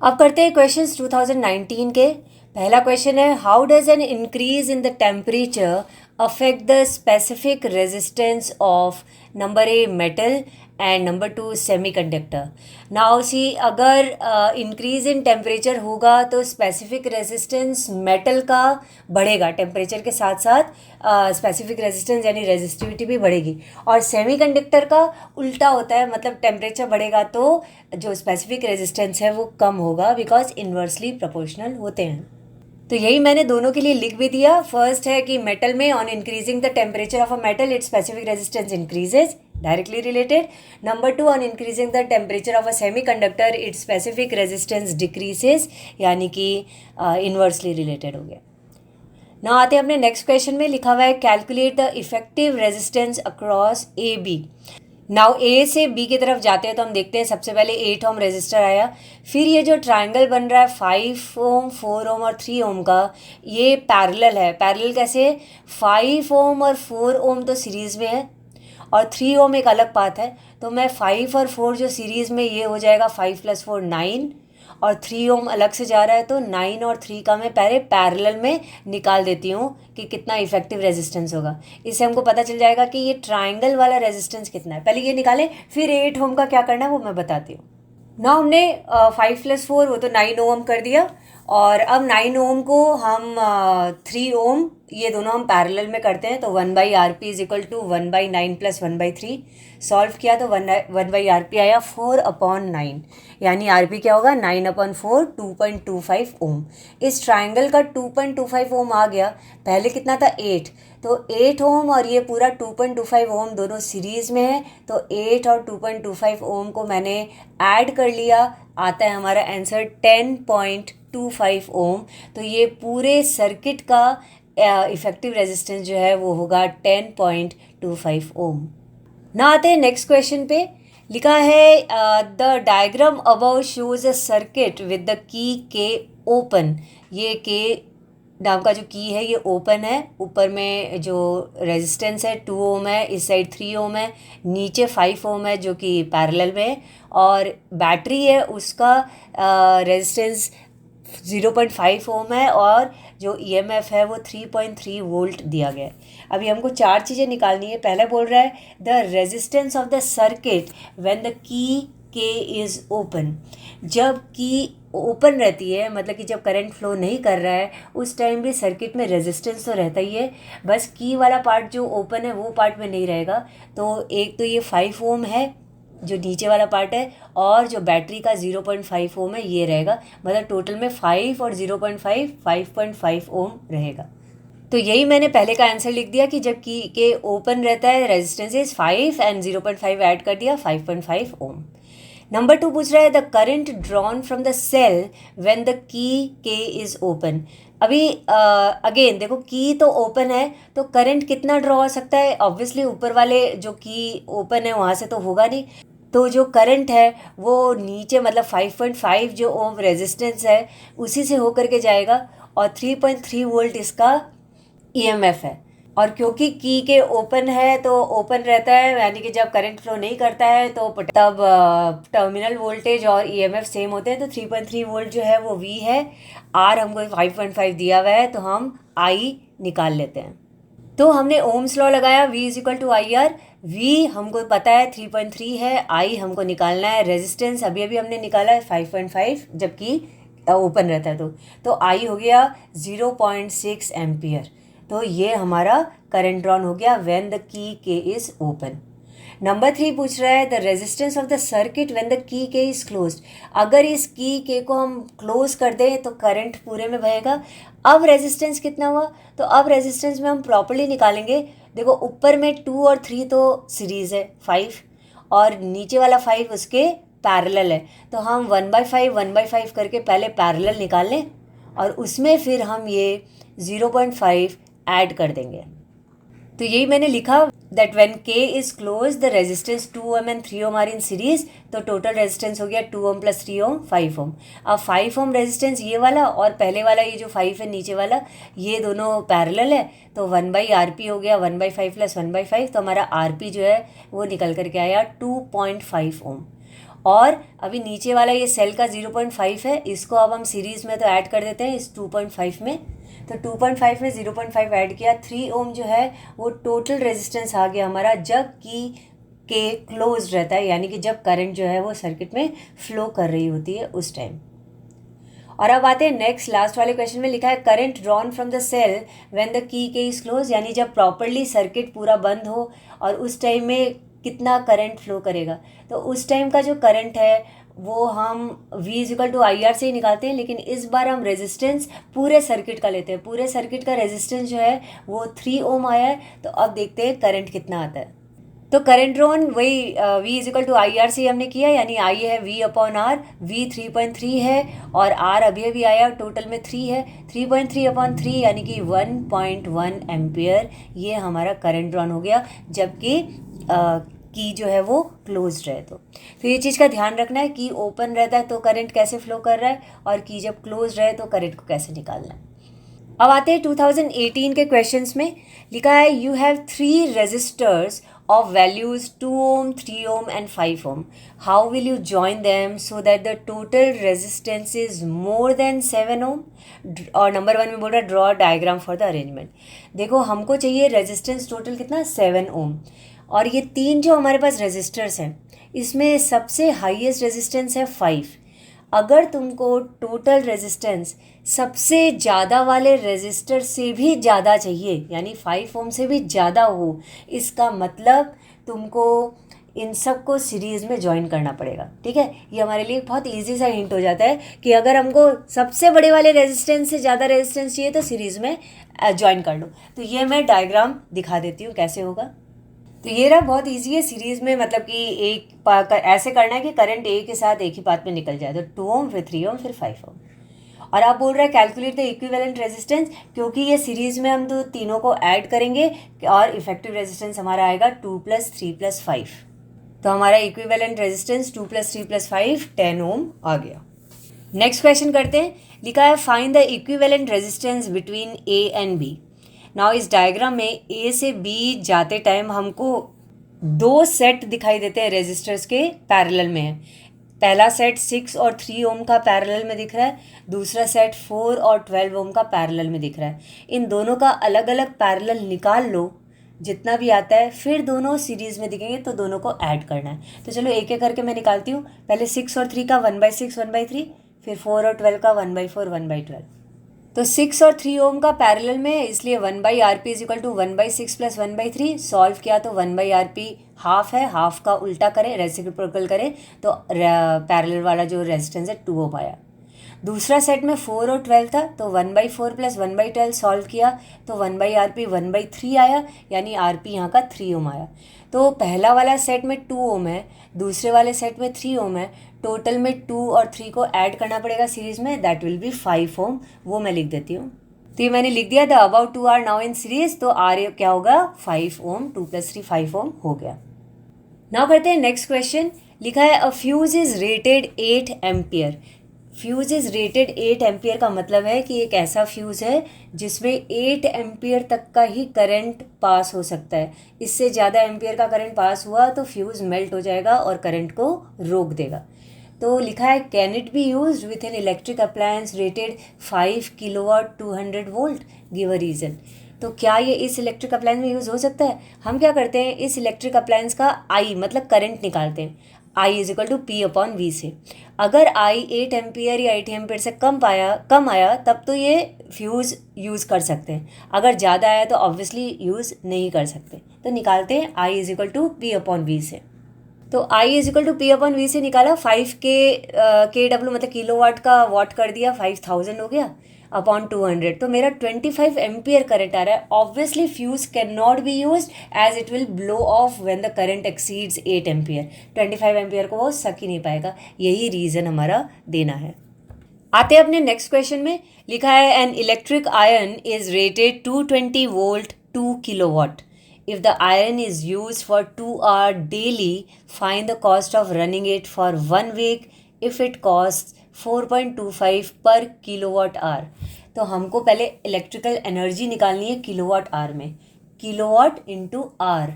अब करते हैं क्वेश्चंस 2019 के। पहला क्वेश्चन है, how does an increase in the temperature affect the specific resistance of number a metal and number 2 semiconductor. Now see, अगर इंक्रीज इन टेम्परेचर होगा तो स्पेसिफिक रेजिस्टेंस मेटल का बढ़ेगा, टेम्परेचर के साथ साथ स्पेसिफिक रेजिस्टेंस यानी रेजिस्टिविटी भी बढ़ेगी, और सेमीकंडक्टर का उल्टा होता है, मतलब टेम्परेचर बढ़ेगा तो जो स्पेसिफिक रेजिस्टेंस है वो कम होगा, बिकॉज इन्वर्सली प्रोपोर्शनल होते हैं। तो यही मैंने दोनों के लिए लिख भी दिया। फर्स्ट है कि मेटल में on increasing the temperature of a metal it's specific resistance increases, directly related. Number 2, on increasing the temperature of a semiconductor it's specific resistance decreases, यानी कि इन्वर्सली रिलेटेड हो गया। ना आते हैं अपने नेक्स्ट क्वेश्चन में, लिखा हुआ है calculate the effective resistance across A B. Now A से बी की तरफ जाते हैं तो हम देखते हैं सबसे पहले 8 ओम रेजिस्टर आया, फिर ये जो ट्रायंगल बन रहा है 5 ओम, 4 ओम और 3 ओम का, ये पैरेलल है। पैरेलल कैसे, 5 ओम और 4 ओम तो सीरीज़ में है और 3 ओम एक अलग पाथ है, तो मैं 5 और 4 जो सीरीज़ में, ये हो जाएगा 5 + 4 9, और 3 ओम अलग से जा रहा है, तो 9 और 3 का मैं पहले पैरेलल में निकाल देती हूँ कि कितना इफेक्टिव रेजिस्टेंस होगा। इससे हमको पता चल जाएगा कि ये ट्रायंगल वाला रेजिस्टेंस कितना है। पहले ये निकालें, फिर 8 ओम का क्या करना है वो मैं बताती हूँ। ना हमने 5 + 4 वो तो 9 ओम कर दिया, और अब 9 ओम को हम 3 ओम, ये दोनों हम पैरेलल में करते हैं, तो 1/RP is equal to 1/9 + 1/3। Solve किया तो 1/RP आया 4/9, यानी RP क्या होगा 9/4, 2.25 ओम। इस ट्रायंगल का 2.25 ओम आ गया, पहले कितना था 8, तो 8 ओम और ये पूरा 2.25 ओम दोनों सीरीज़ में है, तो 8 और 2.25 ओम को मैंने ऐड कर लिया, आता है हमारा आंसर 10.25 ओम। तो ये पूरे सर्किट का इफेक्टिव रेजिस्टेंस जो है वो होगा 10.25 ओम। ना आते हैं नेक्स्ट क्वेश्चन पे, लिखा है the diagram above shows a circuit with the key के ओपन। ये के नाम का जो की है ये ओपन है, ऊपर में जो रेजिस्टेंस है 2 ओम है, इस साइड 3 ओम है, नीचे 5 ओम है जो कि पैरेलल में है, और बैटरी है उसका रेजिस्टेंस 0.5 ओम है और जो ईएमएफ है वो 3.3 वोल्ट दिया गया है। अभी हमको चार चीज़ें निकालनी है। पहले बोल रहा है the resistance of the circuit when the key के इज़ ओपन। जब की ओपन रहती है, मतलब कि जब करंट फ्लो नहीं कर रहा है, उस टाइम भी सर्किट में रेजिस्टेंस तो रहता ही है, बस की वाला पार्ट जो ओपन है वो पार्ट में नहीं रहेगा। तो एक तो ये 5 ओम है जो नीचे वाला पार्ट है, और जो बैटरी का 0.5 ओम है ये रहेगा। मतलब टोटल में 5 और 0.5 5.5 ओम रहेगा। तो यही मैंने पहले का आंसर लिख दिया कि जब की के ओपन रहता है रेजिस्टेंस इज 5 एंड 0.5 ऐड कर दिया 5.5 ओम। नंबर 2 पूछ रहा है the current drawn from the cell when the key K is open. अभी अगेन देखो की तो ओपन है तो करंट कितना ड्रॉ हो सकता है, ऑब्वियसली ऊपर वाले जो की ओपन है वहाँ से तो होगा नहीं। तो जो करंट है वो नीचे मतलब 5.5 जो ओम रेजिस्टेंस है उसी से होकर के जाएगा, और 3.3 वोल्ट इसका ईएमएफ है। और क्योंकि की के ओपन है तो ओपन रहता है, यानी कि जब करंट फ्लो नहीं करता है तो तब टर्मिनल वोल्टेज और ईएमएफ सेम होते हैं। तो 3.3 वोल्ट जो है वो वी है, आर हमको 5.5 दिया हुआ है तो हम आई निकाल लेते हैं। तो हमने ओम्स लॉ लगाया, V is equal to I R. V हमको पता है 3.3 है, आई हमको निकालना है, रेजिस्टेंस अभी अभी हमने निकाला है 5.5 जबकि ओपन रहता है तो आई हो गया 0.6 एम्पियर। तो ये हमारा करंट ड्रॉन हो गया when the key K is open. Number 3 पूछ रहा है the resistance of the circuit when the key K is closed. अगर इस की के को हम क्लोज कर दें तो करंट पूरे में बहेगा। अब रेजिस्टेंस कितना हुआ, तो अब रेजिस्टेंस में हम प्रॉपर्ली निकालेंगे। देखो ऊपर में 2 और 3 तो सीरीज़ है 5, और नीचे वाला 5 उसके पैरेलल है। तो हम 1/5 करके पहले पैरेलल निकाल लें और उसमें फिर हम ये 0.5 ऐड कर देंगे। तो यही मैंने लिखा that when K is close the resistance 2 ohm and 3 ohm are in series. तो टोटल रेजिस्टेंस हो गया 2 ओम प्लस 3 ओम 5 ओम। अब 5 ओम रेजिस्टेंस ये वाला और पहले वाला ये जो 5 है नीचे वाला, ये दोनों पैरेलल है। तो 1/RP हो गया 1/5 प्लस 1/5। तो हमारा RP जो है वो निकल करके आया 2.5 ओम। और अभी नीचे वाला ये सेल का 0.5 है, इसको अब हम सीरीज़ में तो ऐड कर देते हैं इस 2.5 में। तो 2.5 में 0.5 ऐड किया, 3 ओम जो है वो टोटल रेजिस्टेंस आ गया हमारा जब की के क्लोज रहता है, यानी कि जब करंट जो है वो सर्किट में फ्लो कर रही होती है उस टाइम। और अब आते हैं नेक्स्ट लास्ट वाले क्वेश्चन में। लिखा है current drawn from the cell when the key K is close, यानी जब प्रॉपरली सर्किट पूरा बंद हो और उस टाइम में कितना करंट फ्लो करेगा। तो उस टाइम का जो करंट है वो हम V is equal to I R से ही निकालते हैं, लेकिन इस बार हम रेजिस्टेंस पूरे सर्किट का लेते हैं। पूरे सर्किट का रेजिस्टेंस जो है वो 3 ओम आया है। तो अब देखते हैं करंट कितना आता है। तो करंट ड्रॉन वही V is equal to I R से हमने किया, यानी आई है V अपॉन आर, V 3.3 है और R अभी अभी आया टोटल में 3 है। 3.3 अपॉन 3 यानी कि 1.1 एम्पियर ये हमारा करंट ड्रॉन हो गया जबकि की जो है वो क्लोज रहे। तो ये चीज़ का ध्यान रखना है कि ओपन रहता है तो करंट कैसे फ्लो कर रहा है और की जब क्लोज रहे तो करंट को कैसे निकालना है। अब आते हैं 2018 के क्वेश्चंस में। लिखा है you have 3 resistors of values 2 ohm, 3 ohm and 5 ohm. How will you join them so that the total resistance is more than 7 ohm? और नंबर 1 में बोल रहा है draw diagram for the arrangement. देखो हमको चाहिए रेजिस्टेंस टोटल कितना 7 ओम, और ये 3 जो हमारे पास रेजिस्टर्स हैं इसमें सबसे हाईएस्ट रेजिस्टेंस है 5। अगर तुमको टोटल रेजिस्टेंस सबसे ज़्यादा वाले रेजिस्टर से भी ज़्यादा चाहिए, यानी 5 ओम से भी ज़्यादा हो, इसका मतलब तुमको इन सब को सीरीज़ में ज्वाइन करना पड़ेगा। ठीक है, ये हमारे लिए बहुत इजी सा हिंट हो जाता है कि अगर हमको सबसे बड़े वाले रेजिस्टेंस से ज़्यादा रेजिस्टेंस चाहिए तो सीरीज़ में ज्वाइन कर लो। तो ये मैं डायग्राम दिखा देती हूँ कैसे होगा। तो ये रहा, बहुत इजी है सीरीज़ में, मतलब कि एक ऐसे करना है कि करंट ए के साथ एक ही पाथ में निकल जाए। तो 2 ओम फिर 3 ओम फिर 5 ओम। और आप बोल रहे हैं कैलकुलेट द इक्विवेलेंट रेजिस्टेंस, क्योंकि ये सीरीज़ में हम तो तीनों को ऐड करेंगे और इफेक्टिव रेजिस्टेंस हमारा आएगा 2 + 3 + 5। तो हमारा इक्विवेलेंट रेजिस्टेंस 2 + 3 + 5 10 ओम आ गया। नेक्स्ट क्वेश्चन करते हैं। लिखा है find the equivalent resistance between A and B. Now इस डायग्राम में ए से बी जाते टाइम हमको 2 सेट दिखाई देते हैं रेजिस्टर्स के पैरेलल में है। पहला सेट 6 और 3 ओम का पैरेलल में दिख रहा है, दूसरा सेट 4 और 12 ओम का पैरेलल में दिख रहा है। इन दोनों का अलग अलग पैरेलल निकाल लो, जितना भी आता है, फिर दोनों सीरीज़ में दिखेंगे तो दोनों को ऐड करना है। तो चलो एक एक करके मैं निकालती हूँ। पहले 6 और 3 का 1/6 1/3, फिर 4 और 12 का 1/4 1/12। तो 6 और 3 ओम का पैरेलल में है, इसलिए 1/RP is equal to 1/6 plus 1/3। Solve किया तो 1/RP हाफ है, हाफ का उल्टा करें, रेसिप्रोकल करें तो पैरेलल वाला जो रेजिस्टेंस है 2 ओम आया। दूसरा सेट में 4 और 12 था, तो 1/4 प्लस 1/12 सॉल्व किया तो 1/RP 1/3 आया, यानी RP यहाँ का 3 ओम आया। तो पहला वाला सेट में 2 ओम है, दूसरे वाले सेट में 3 ओम है, टोटल में 2 और 3 को ऐड करना पड़ेगा सीरीज में, दैट विल बी 5 ओम। वो मैं लिख देती हूँ। तो ये मैंने लिख दिया, the about 2 R now in series, तो आर क्या होगा 5 ओम, 2 + 3 5 ओम हो गया। नाउ करते हैं नेक्स्ट क्वेश्चन। लिखा है अ fuse is rated 8 ampere. Fuse is rated 8 ampere का मतलब है कि एक ऐसा फ्यूज़ है जिसमें 8 एम्पियर तक का ही करंट पास हो सकता है। इससे ज़्यादा एम्पियर का करंट पास हुआ तो फ्यूज़ मेल्ट हो जाएगा और करंट को रोक देगा। तो लिखा है can it be use with an electric appliance rated 5 kilowatt 200 volt, give a reason. तो क्या ये इस इलेक्ट्रिक अप्लायंस में यूज़ हो सकता है? हम क्या करते हैं, इस इलेक्ट्रिक अप्लायंस का आई मतलब करंट निकालते हैं, I is equal to P/V से। अगर आई 8 एम्पियर या 8 एम्पियर से कम आया तब तो ये फ्यूज़ यूज़ कर सकते हैं, अगर ज़्यादा आया तो ऑब्वियसली यूज़ नहीं कर सकते। तो निकालते हैं I is equal to P/V से। तो I is equal to P/V से निकाला, 5 kW मतलब किलोवाट का वाट कर दिया, 5000 हो गया अपॉन 200। तो मेरा 25 एम्पियर करंट आ रहा है। Obviously fuse can not be use as it will blow off when the current exceeds 8 ampere. 25 ampere को वो सक ही नहीं पाएगा, यही रीज़न हमारा देना है। आते हैं अपने नेक्स्ट क्वेश्चन में। लिखा है an electric iron is rated 220 volt 2 kilowatt. If the iron is used for 2 hours daily, find the cost of running it for 1 week if it costs 4.25 per kilowatt hour। तो हमको पहले electrical energy निकालनी है kilowatt hour में, kilowatt into are.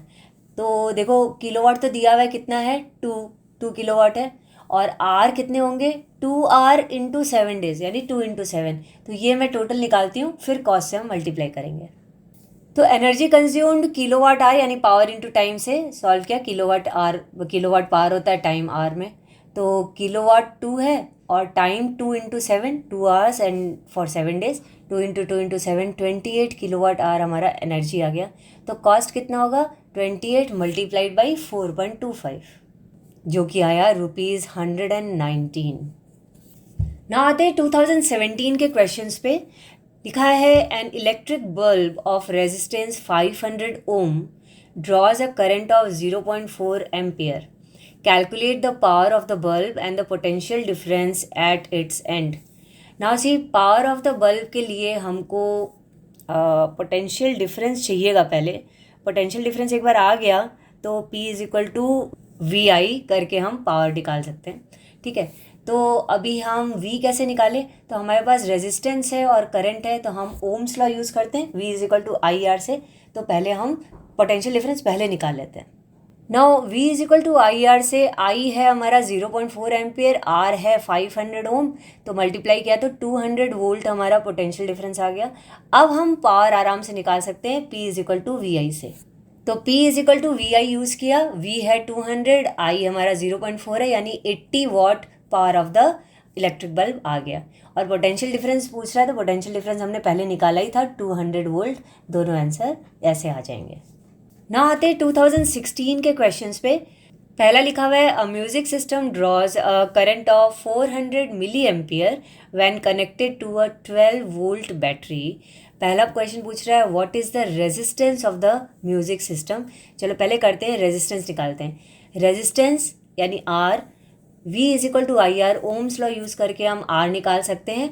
तो देखो kilowatt तो दिया हुआ है, कितना है 2 किलोवाट है, और आर कितने होंगे 2 आर इंटू 7 डेज, यानी 2 इंटू 7। तो ये मैं टोटल निकालती हूँ, फिर कॉस्ट से हम मल्टीप्लाई करेंगे। तो एनर्जी कंज्यूम्ड किलोवाट आर यानी पावर इनटू टाइम से सॉल्व किया। किलोवाट पावर होता है टाइम आर में, तो किलोवाट 2 है और time 2 into 7, 2 hours and for 7 days, 2 into 7 28 kilowatt hour हमारा एनर्जी आ गया। तो कॉस्ट कितना होगा 28 मल्टीप्लाइड बाई 4.25, जो कि आया ₹119। ना आते हैं 2017 के क्वेश्चंस पे। लिखा है an electric bulb of resistance 500 ohm draws a current of 0.4 ampere. Calculate the power of the bulb and the potential difference at its end. Now see, power of the bulb के लिए हमको potential difference चाहिएगा। पहले potential difference एक बार आ गया तो P is equal to VI करके हम पावर निकाल सकते हैं। ठीक है, तो अभी हम V कैसे निकालें? तो हमारे पास रेजिस्टेंस है और करंट है, तो हम ओम्स लॉ यूज़ करते हैं V is equal to IR से। तो पहले हम पोटेंशियल डिफरेंस पहले निकाल लेते हैं। Now V is equal to IR से I है हमारा 0.4 एम्पियर, R है 500 ओम, तो मल्टीप्लाई किया तो 200 वोल्ट हमारा पोटेंशियल डिफरेंस आ गया। अब हम पावर आराम से निकाल सकते हैं P is equal to VI से। तो P is equal to VI use किया, V है 200, I हमारा 0.4 है, यानी 80 watt power of the electric bulb आ गया। और पोटेंशियल डिफरेंस पूछ रहा है, तो पोटेंशियल डिफरेंस हमने पहले निकाला ही था 200 वोल्ट। दोनों आंसर ऐसे आ जाएंगे। ना आते 2016 के क्वेश्चंस पे। पहला लिखा हुआ है a music system draws a current of 400 milli ampere when connected to a 12 volt battery. पहला क्वेश्चन पूछ रहा है what is the resistance of the music system. चलो पहले करते हैं रेजिस्टेंस निकालते हैं। रेजिस्टेंस यानी R, V is equal to IR, Ohm's law use करके हम R निकाल सकते हैं।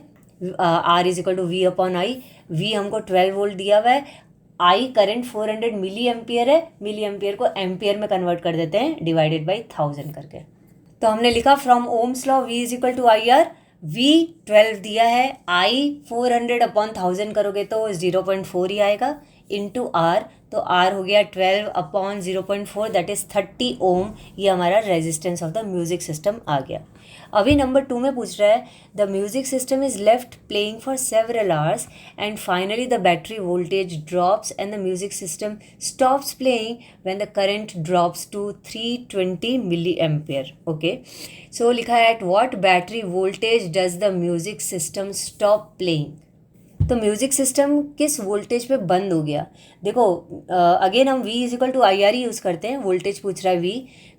R is equal to V upon I. V हमको 12 वोल्ट दिया हुआ है, I करंट 400 मिली एम्पियर है, मिली एम्पियर को एम्पियर में कन्वर्ट कर देते हैं डिवाइडेड बाई 1000 करके। तो हमने लिखा from Ohm's law V is equal to IR, V 12 दिया है, I 400 अपॉन 1000 करोगे तो 0.4 ही आएगा, इंटू R तो R हो गया 12/0.4 दैट इज़ 30 ओम, ये हमारा resistance of the music system आ गया। अभी नंबर 2 में पूछ रहा है the music system is left playing for several hours and finally the battery voltage drops and the music system stops playing when the current drops to 320 milli ampere. Okay, so लिखा है at what battery voltage does the music system stop playing. तो music system किस voltage पे बंद हो गया। देखो again हम V is equal to I R ही यूज़ करते हैं, वोल्टेज पूछ रहा है V,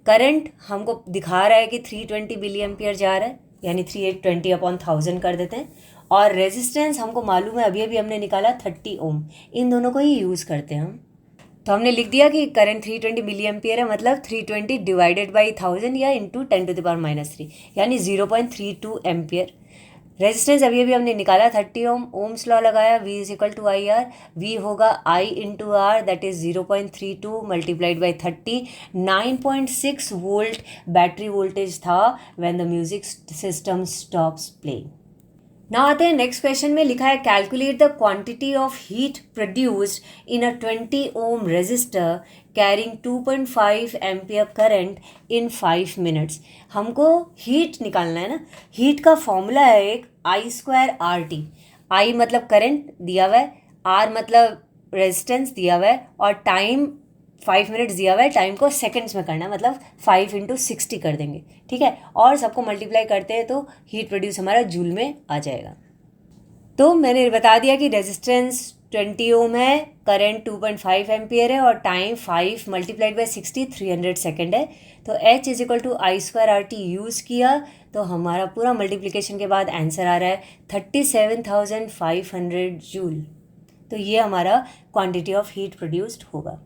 करंट हमको दिखा रहा है कि 320 मिली एम्पियर जा रहा है, यानी 320/1000 कर देते हैं, और रेजिस्टेंस हमको मालूम है अभी अभी हमने निकाला 30 ओम, इन दोनों को ही यूज़ करते हैं हम। तो हमने लिख दिया कि करंट 320 मिली एम्पियर है, मतलब 320 डिवाइडेड बाई 1000 या इंटू 10⁻³ यानी 0.32 एम्पियर। रेजिस्टेंस अभी अभी हमने निकाला 30 ओम, ओम्स लॉ लगाया, V is equal to I R, V होगा I into R that is 0.32 multiplied by 30, 9.6 volt battery voltage था when the music system stops playing. ना आते हैं नेक्स्ट क्वेश्चन में, लिखा है calculate the quantity of heat produced in a 20 ohm resistor carrying 2.5 ampere current in 5 minutes. हमको heat निकालना है ना, हीट का फॉर्मूला है एक I²RT। I मतलब करंट दिया हुआ है, R मतलब रेजिस्टेंस दिया हुआ है, और टाइम 5 मिनट्स दिया हुआ है, टाइम को सेकंड्स में करना है, मतलब 5 × 60 कर देंगे, ठीक है, और सबको मल्टीप्लाई करते हैं तो हीट प्रोड्यूस हमारा जूल में आ जाएगा। तो मैंने बता दिया कि रेजिस्टेंस 20 ओम है, करंट 2.5 एम्पियर है, और टाइम 5 मल्टीप्लाइड बाई 60 300 सेकेंड है। तो H is equal to I²RT use किया तो हमारा पूरा मल्टीप्लिकेशन के बाद आंसर आ रहा है 37,500 जूल। तो ये हमारा क्वांटिटी ऑफ हीट प्रोड्यूस्ड होगा।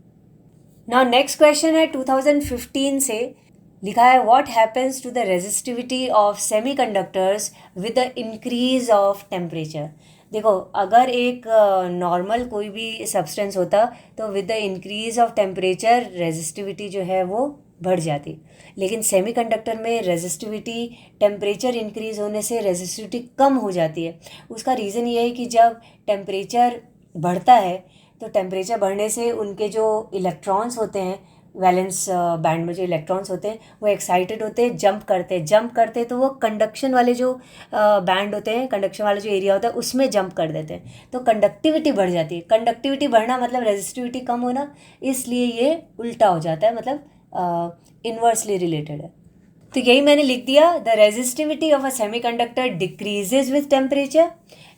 नाउ नेक्स्ट क्वेश्चन है 2015 से, लिखा है what happens to the resistivity of semiconductors with the increase of temperature. देखो अगर एक नॉर्मल कोई भी सब्सटेंस होता तो with the increase of temperature resistivity जो है वो बढ़ जाती, लेकिन सेमीकंडक्टर में रेजिस्टिविटी टेम्परेचर इंक्रीज होने से रेजिस्टिविटी कम हो जाती है। उसका रीज़न ये है कि जब टेम्परेचर बढ़ता है तो टेम्परेचर बढ़ने से उनके जो इलेक्ट्रॉन्स होते हैं, वैलेंस बैंड में जो इलेक्ट्रॉन्स होते हैं वो एक्साइटेड होते हैं, जंप करते तो वो कंडक्शन वाले जो बैंड होते हैं, कंडक्शन वाला जो एरिया होता है उसमें जंप कर देते हैं, तो कंडक्टिविटी बढ़ जाती है। कंडक्टिविटी बढ़ना मतलब रेजिस्टिविटी कम होना, इसलिए ये उल्टा हो जाता है, मतलब इन्वर्सली रिलेटेड है। तो यही मैंने लिख दिया, the resistivity of a semiconductor decreases with temperature.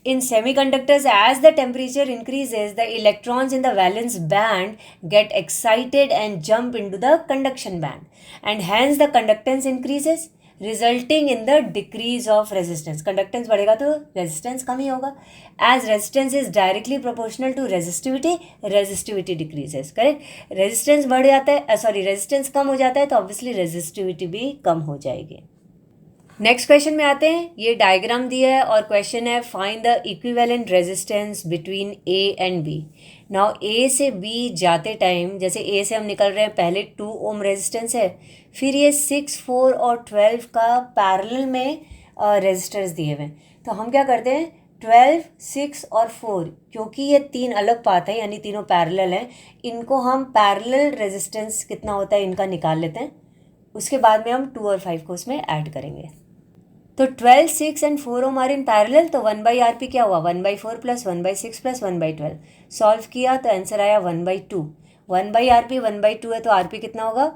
In semiconductors, as the temperature increases, the electrons in the valence band get excited and jump into the conduction band, and hence the conductance increases, resulting in the decrease of resistance. Conductance बढ़ेगा तो resistance कम ही होगा. As resistance is directly proportional to resistivity, resistivity decreases. Correct? Resistance बढ़ जाता है, resistance कम हो जाता है तो obviously resistivity भी कम हो जाएगी. नेक्स्ट क्वेश्चन में आते हैं, ये डायग्राम दिया है और क्वेश्चन है find the equivalent resistance between A and B. Now A से बी जाते टाइम, जैसे ए से हम निकल रहे हैं, पहले 2 ओम रेजिस्टेंस है, फिर ये 6, 4 और 12 का पैरेलल में रेजिस्टर्स दिए हुए हैं। तो हम क्या करते हैं, 12, 6 और 4, क्योंकि ये 3 अलग पाथ हैं यानी तीनों पैरेलल हैं, इनको हम पैरेलल रेजिस्टेंस कितना होता है इनका निकाल लेते हैं, उसके बाद में हम 2 और 5 को उसमें ऐड करेंगे। तो 12, 6 and 4 ohm are in parallel, तो 1/RP क्या हुआ, 1/4 + 1/6 + 1/12। सॉल्व किया तो आंसर आया 1/2। 1/RP 1/2 है तो RP कितना होगा,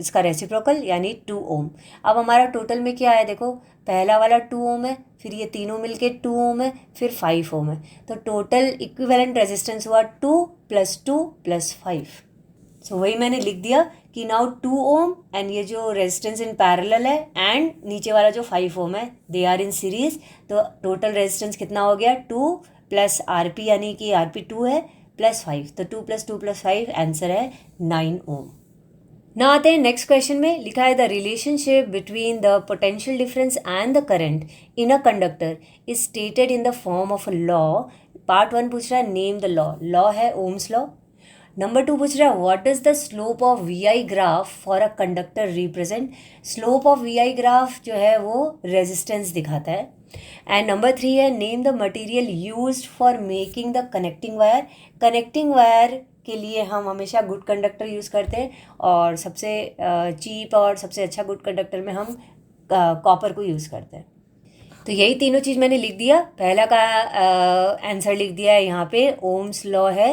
इसका रेसिप्रोकल यानी 2 ओम। अब हमारा टोटल में क्या है, देखो पहला वाला 2 ओम है, फिर ये तीनों मिलके 2 ओम है, फिर 5 ओम है, तो टोटल इक्विवेलेंट रेजिस्टेंस हुआ 2 + 2 + 5। सो वही मैंने लिख दिया कि नाउ 2 ओम एंड ये जो रेजिस्टेंस इन पैरेलल है एंड नीचे वाला जो 5 ओम है दे आर इन सीरीज, तो टोटल रेजिस्टेंस कितना हो गया 2 + RP यानी कि RP 2 है +5, तो 2 + 2 + 5 आंसर है 9 ओम। ना आते हैं नेक्स्ट क्वेश्चन में, लिखा है the relationship between the potential difference and the current in a conductor is stated in the form of a law. Part 1 पूछ रहा है नेम द लॉ, लॉ है ओम्स लॉ। नंबर 2 पूछ रहा है what does the slope of VI graph for a conductor represent. Slope of VI graph जो है वो रेजिस्टेंस दिखाता है। एंड नंबर 3 है name the material used for making the connecting wire. Connecting wire के लिए हम हमेशा गुड कंडक्टर यूज़ करते हैं, और सबसे चीप और सबसे अच्छा गुड कंडक्टर में हम कॉपर को यूज़ करते हैं। तो यही तीनों चीज़ मैंने लिख दिया। पहला का आंसर लिख दिया है यहाँ पे, ओम्स लॉ है।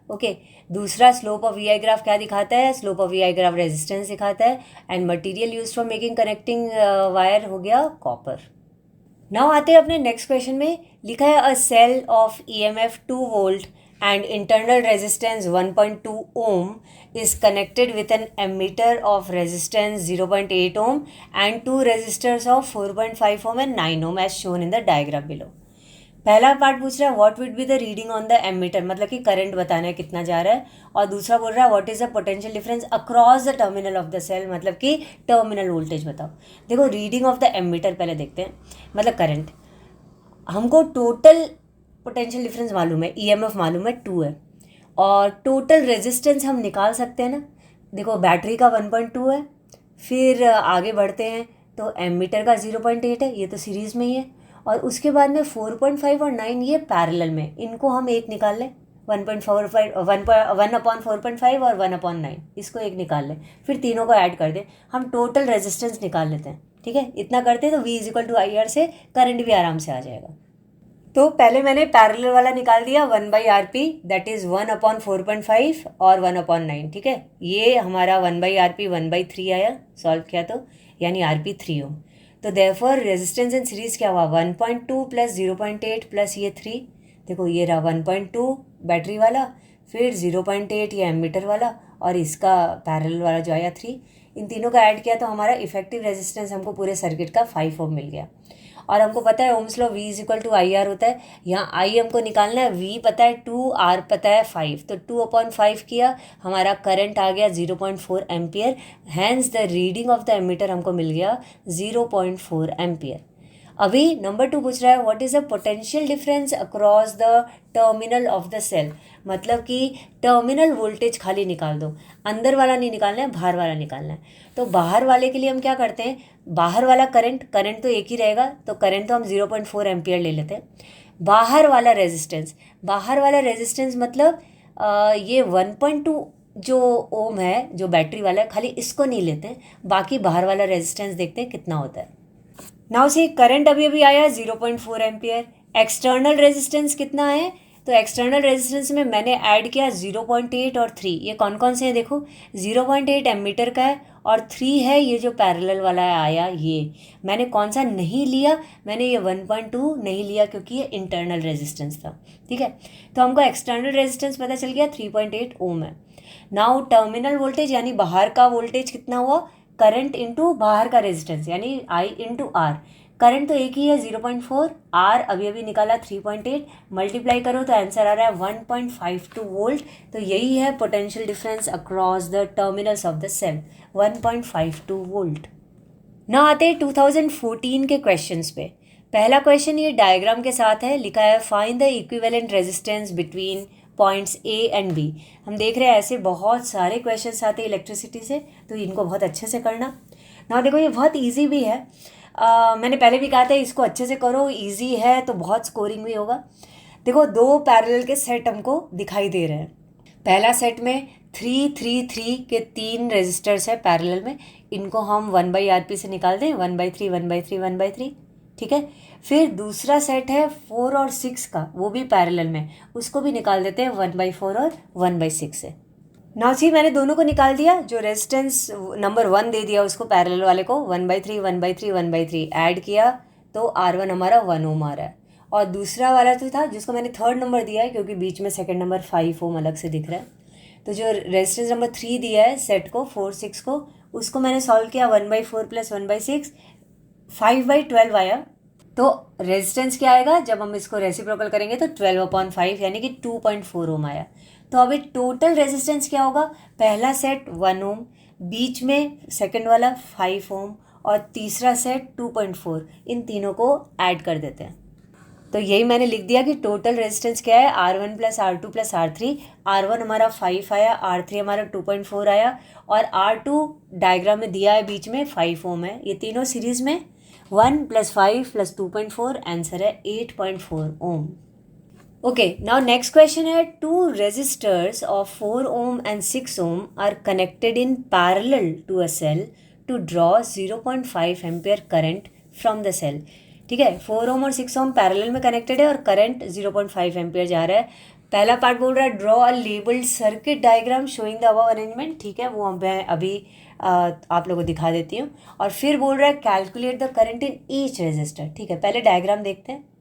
ओके, दूसरा slope of V I graph क्या दिखाता है? Slope of V I graph resistance दिखाता है। And material used for making connecting wire हो गया कॉपर। नाउ आते हैं अपने नेक्स्ट क्वेश्चन में। लिखा है अ सेल ऑफ EMF 2 वोल्ट and internal resistance 1.2 ohm is connected with an ammeter of resistance 0.8 ohm and two resistors of 4.5 ohm and 9 ohm as shown in the diagram below. पहला part पूछ रहा है what will be the reading on the ammeter, मतलब कि current बताना है कितना जा रहा है, और दूसरा बोल रहा है what is the potential difference across the terminal of the cell, मतलब कि टर्मिनल वोल्टेज बताओ। देखो रीडिंग ऑफ द एमीटर पहले देखते हैं, मतलब करंट। हमको टोटल पोटेंशियल डिफरेंस मालूम है, EMF मालूम है 2 है, और टोटल रेजिस्टेंस हम निकाल सकते हैं ना। देखो बैटरी का 1.2 है, फिर आगे बढ़ते हैं तो एमीटर का 0.8 है, ये तो सीरीज़ में ही है, और उसके बाद में 4.5 और 9 ये पैरेलल में, इनको हम एक निकाल लें, 1.45 1/4.5 और 1/9, इसको एक निकाल लें, फिर तीनों को ऐड कर दें, हम टोटल रेजिस्टेंस निकाल लेते हैं। ठीक है, इतना करते हैं तो V = IR से करंट भी आराम से आ जाएगा। तो पहले मैंने पैरेलल वाला निकाल दिया 1/RP, दैट इज़ 1/4.5 और 1/9। ठीक है, ये हमारा 1/RP 1/3 आया, सॉल्व किया तो, यानी RP 3 ओम। तो देयरफॉर रेजिस्टेंस इन सीरीज़ क्या हुआ, 1.2 प्लस 0.8 प्लस ये 3। देखो ये रहा 1.2 बैटरी वाला, फिर 0.8 ये एमीटर वाला, और इसका पैरेलल वाला जो आया 3। इन तीनों का ऐड किया तो हमारा इफेक्टिव रेजिस्टेंस हमको पूरे सर्किट का 5 ओम मिल गया। और हमको पता है ओम्स लॉ V = IR होता है। यहाँ I हमको निकालना है, V पता है 2, R पता है 5, तो 2/5 किया, हमारा करंट आ गया 0.4 ampere. Hence the reading of the ammeter हमको मिल गया 0.4 एम्पियर। अभी नंबर 2 पूछ रहा है what is the potential difference across the terminal of the cell, मतलब कि टर्मिनल वोल्टेज खाली निकाल दो, अंदर वाला नहीं निकालना है, बाहर वाला निकालना है। तो बाहर वाले के लिए हम क्या करते हैं, बाहर वाला करंट तो एक ही रहेगा, तो करंट तो हम 0.4 एम्पियर ले लेते हैं। बाहर वाला रेजिस्टेंस मतलब ये 1.2 जो ओम है, जो बैटरी वाला है, खाली इसको नहीं लेते हैं, बाकी बाहर वाला रेजिस्टेंस देखते हैं कितना होता है। नाउ सी करंट अभी आया 0.4 एम्पियर। एक्सटर्नल रेजिस्टेंस कितना है, तो एक्सटर्नल रेजिस्टेंस में मैंने ऐड किया 0.8 और 3। ये कौन कौन से हैं देखो, 0.8 एमीटर का है, और 3 है ये जो पैरेलल वाला आया, ये मैंने कौन सा नहीं लिया, मैंने ये 1.2 नहीं लिया क्योंकि ये इंटरनल रेजिस्टेंस था। ठीक है, तो हमको एक्सटर्नल रेजिस्टेंस पता चल गया 3.8 ओम है। नाउ टर्मिनल वोल्टेज यानी बाहर का वोल्टेज कितना हुआ, करंट इंटू बाहर का रेजिस्टेंस यानी I × R। करंट तो एक ही है 0.4, R अभी निकाला 3.8, मल्टीप्लाई करो तो आंसर आ रहा है 1.52 वोल्ट। तो यही है potential difference across the terminals of the cell, 1.52 volt. ना आते 2014 के क्वेश्चंस पे। पहला क्वेश्चन ये डायग्राम के साथ है, लिखा है find the equivalent resistance between points A and B। हम देख रहे हैं ऐसे बहुत सारे क्वेश्चंस आते हैं इलेक्ट्रिसिटी से, तो इनको बहुत अच्छे से करना ना। देखो ये बहुत इजी भी है, मैंने पहले भी कहा था इसको अच्छे से करो, इजी है तो बहुत स्कोरिंग भी होगा। देखो 2 पैरेलल के सेट हमको दिखाई दे रहे हैं। पहला सेट में 3 के 3 रेजिस्टर्स है पैरेलल में, इनको हम 1/RP से निकाल दें, 1/3 1/3 1/3। ठीक है, फिर दूसरा सेट है 4 और 6 का, वो भी पैरेलल में, उसको भी निकाल देते हैं 1/4 और 1/6 से। नाउ सी मैंने दोनों को निकाल दिया, जो रेजिस्टेंस नंबर 1 दे दिया उसको पैरेलल वाले को 1/3 1/3 1/3 ऐड किया तो R1 हमारा 1 ओम आ रहा है, और दूसरा वाला जो था जिसको मैंने 3rd नंबर दिया है क्योंकि बीच में 2nd नंबर 5 ओम अलग से दिख रहा है, तो जो रेजिस्टेंस नंबर 3 दिया है सेट को 4 6 को, उसको मैंने सॉल्व किया 1/4 प्लस 1/6 5/12 आया। तो रेजिस्टेंस क्या आएगा जब हम इसको रेसिप्रोकल करेंगे तो 12/5 यानी कि 2.4 ओम आया। तो अभी टोटल रेजिस्टेंस क्या होगा, पहला सेट 1 ओम, बीच में सेकंड वाला 5 ओम, और तीसरा सेट 2.4, इन तीनों को ऐड कर देते हैं। तो यही मैंने लिख दिया कि टोटल रेजिस्टेंस क्या है, R1 + R2 + R3। R1 हमारा 5 आया, R3 हमारा 2.4 आया, और R2 डायग्राम में दिया है बीच में 5 ओम है। ये तीनों सीरीज़ में 1 + 5 + 2.4, आंसर है 8.4 ohm. Okay, now next question है, two resistors of 4 ohm and 6 ohm are connected in parallel to a cell to draw 0.5 ampere current from the cell. ठीक है, 4 ohm और 6 ohm पैरेलल में कनेक्टेड है और current 0.5 ampere जा रहा है। पहला पार्ट बोल रहा है draw a labelled circuit diagram showing the above arrangement. ठीक है, वो मैं अभी आप लोगों को दिखा देती हूँ। और फिर बोल रहा है calculate the current in each resistor. ठीक है, पहले डायग्राम देखते हैं।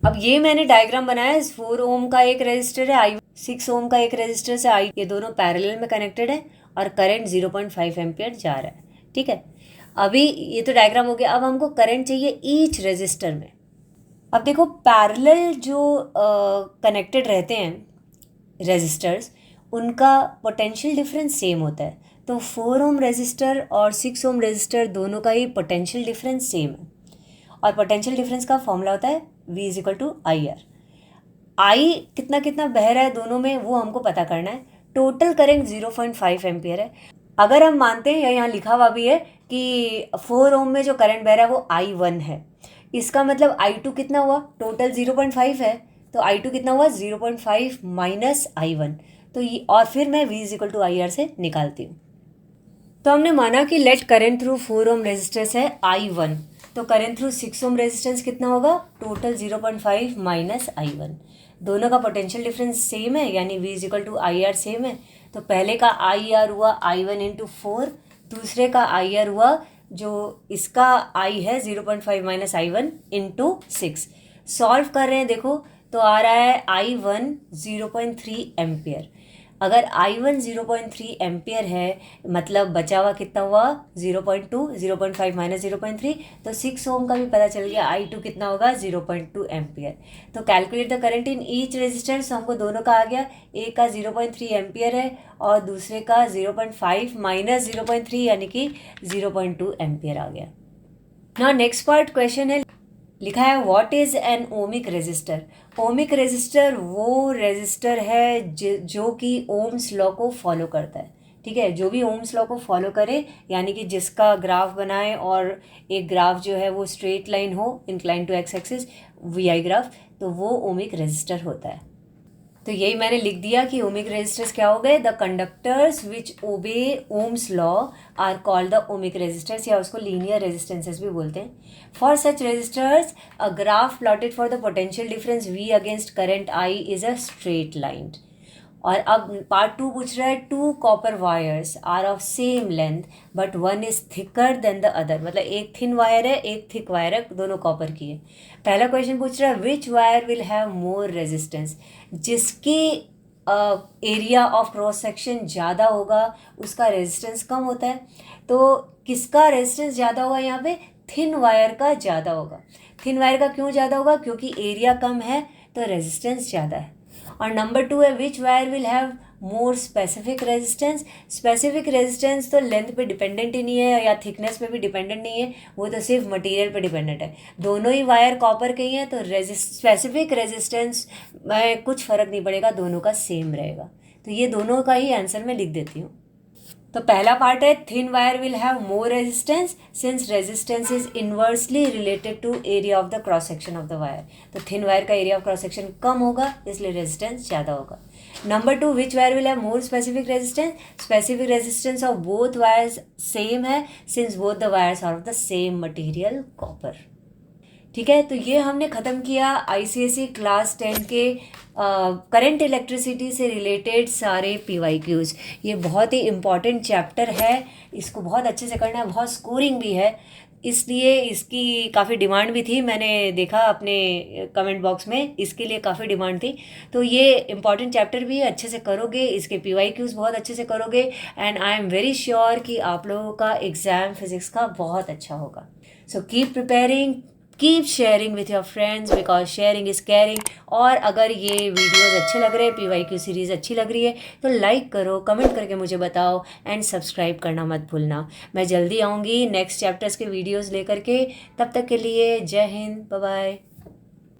अब ये मैंने डायग्राम बनाया है, 4 ohm का एक रेजिस्टर है आई, 6 ohm का एक रेजिस्टर से आई, ये दोनों पैरेलल में कनेक्टेड है और करंट 0.5 एम्पियर जा रहा है। ठीक है, अभी ये तो डायग्राम हो गया। अब हमको करंट चाहिए ईच रेजिस्टर में। अब देखो, पैरेलल जो कनेक्टेड रहते हैं रेजिस्टर्स, उनका पोटेंशियल डिफरेंस सेम होता है। तो 4 ohm रेजिस्टर और 6 ohm रेजिस्टर दोनों का ही पोटेंशियल डिफरेंस सेम है। और पोटेंशियल डिफरेंस का फॉर्मूला होता है V is equal to I R. I कितना कितना बह रहा है दोनों में, वो हमको पता करना है। टोटल करंट 0.5 एम्पियर है। अगर हम मानते हैं, या यहाँ लिखा हुआ भी है कि 4 ohm में जो करंट बह रहा है वो I1 है, इसका मतलब I2 कितना हुआ, टोटल 0.5 है, तो I2 कितना हुआ 0.5 माइनस I1। तो ये, और फिर मैं V is equal to I R से निकालती हूँ। तो हमने माना कि let current through 4 ohm resistance है I1, तो करंट थ्रू 6 ohm रेजिस्टेंस कितना होगा, टोटल 0.5 माइनस I1। दोनों का पोटेंशियल डिफरेंस सेम है, यानी V is equal to I R same है। तो पहले का आई आर हुआ I1 इंटू 4, दूसरे का आई आर हुआ जो इसका I है 0.5 माइनस I1 इंटू 6। सॉल्व कर रहे हैं, देखो तो आ रहा है I1 0.3 एम्पियर। अगर I1 0.3 एम्पियर है, मतलब बचा हुआ कितना हुआ 0.2, 0.5 माइनस 0.3, तो 6 ohm का भी पता चल गया I2 कितना होगा 0.2 एम्पियर। तो calculate the current in each resistance, हमको दोनों का आ गया, एक का 0.3 एम्पियर है और दूसरे का 0.5 माइनस 0.3 यानी कि 0.2 एम्पियर आ गया। नाउ नेक्स्ट पार्ट क्वेश्चन है, लिखा है what is an ohmic resistor. Ohmic resistor वो रेजिस्टर है जो कि ओम्स लॉ को फॉलो करता है। ठीक है, जो भी ओम्स लॉ को फॉलो करे, यानी कि जिसका ग्राफ बनाए और एक ग्राफ जो है वो स्ट्रेट लाइन हो, incline to X axis, VI graph, तो वो ओमिक रेजिस्टर होता है। तो यही मैंने लिख दिया कि ओमिक रेजिस्टर्स क्या हो गए, the conductors which obey ohm's law are called the ohmic resistors, या उसको लीनियर रेजिस्टेंसेस भी बोलते हैं। For such resistors a graph plotted for the potential difference V against current I is a straight line. और अब part 2 पूछ रहा है, two copper wires are of same length but one is thicker than the other, मतलब एक thin wire है एक thick wire है, दोनों कॉपर की है। पहला क्वेश्चन पूछ रहा है which wire will have more resistance, जिसकी एरिया ऑफ क्रॉस सेक्शन ज़्यादा होगा उसका रेजिस्टेंस कम होता है। तो किसका रेजिस्टेंस ज़्यादा होगा, यहाँ पे थिन वायर का ज़्यादा होगा। थिन वायर का क्यों ज़्यादा होगा, क्योंकि एरिया कम है तो रेजिस्टेंस ज़्यादा है। और नंबर 2 है which wire will have more specific resistance. Specific resistance तो लेंथ पे डिपेंडेंट ही नहीं है या थिकनेस पे भी डिपेंडेंट नहीं है, वो तो सिर्फ मटेरियल पे डिपेंडेंट है। दोनों ही वायर कॉपर के ही हैं, तो स्पेसिफिक रेजिस्टेंस में कुछ फ़र्क नहीं पड़ेगा, दोनों का सेम रहेगा। तो ये दोनों का ही आंसर मैं लिख देती हूँ। तो पहला पार्ट है thin wire will have more resistance since resistance is inversely related to area of the cross section of the wire. तो थिन वायर का एरिया ऑफ क्रॉस सेक्शन कम होगा, इसलिए रेजिस्टेंस ज़्यादा होगा। Number 2 which wire will have more specific resistance. Specific resistance of both wires same है since both the wires are of the same material copper. ठीक है, तो ये हमने ख़त्म किया ICSE क्लास 10 के करंट इलेक्ट्रिसिटी से रिलेटेड सारे PYQs। ये बहुत ही इम्पॉर्टेंट चैप्टर है, इसको बहुत अच्छे से करना है, बहुत स्कोरिंग भी है, इसलिए इसकी काफ़ी डिमांड भी थी। मैंने देखा अपने कमेंट बॉक्स में, इसके लिए काफ़ी डिमांड थी। तो ये इम्पॉर्टेंट चैप्टर भी अच्छे से करोगे, इसके PYQs बहुत अच्छे से करोगे, and I am very sure कि आप लोगों का एग्ज़ाम फिज़िक्स का बहुत अच्छा होगा। So keep preparing, keep sharing with your friends because sharing is caring. और अगर ये वीडियोज़ अच्छे लग रहे हैं, PYQ सीरीज़ अच्छी लग रही है, तो लाइक करो, कमेंट करके मुझे बताओ, एंड सब्सक्राइब करना मत भूलना। मैं जल्दी आऊँगी नेक्स्ट चैप्टर्स के वीडियोज़ लेकर के, तब तक के लिए जय हिंद, बाय बाय।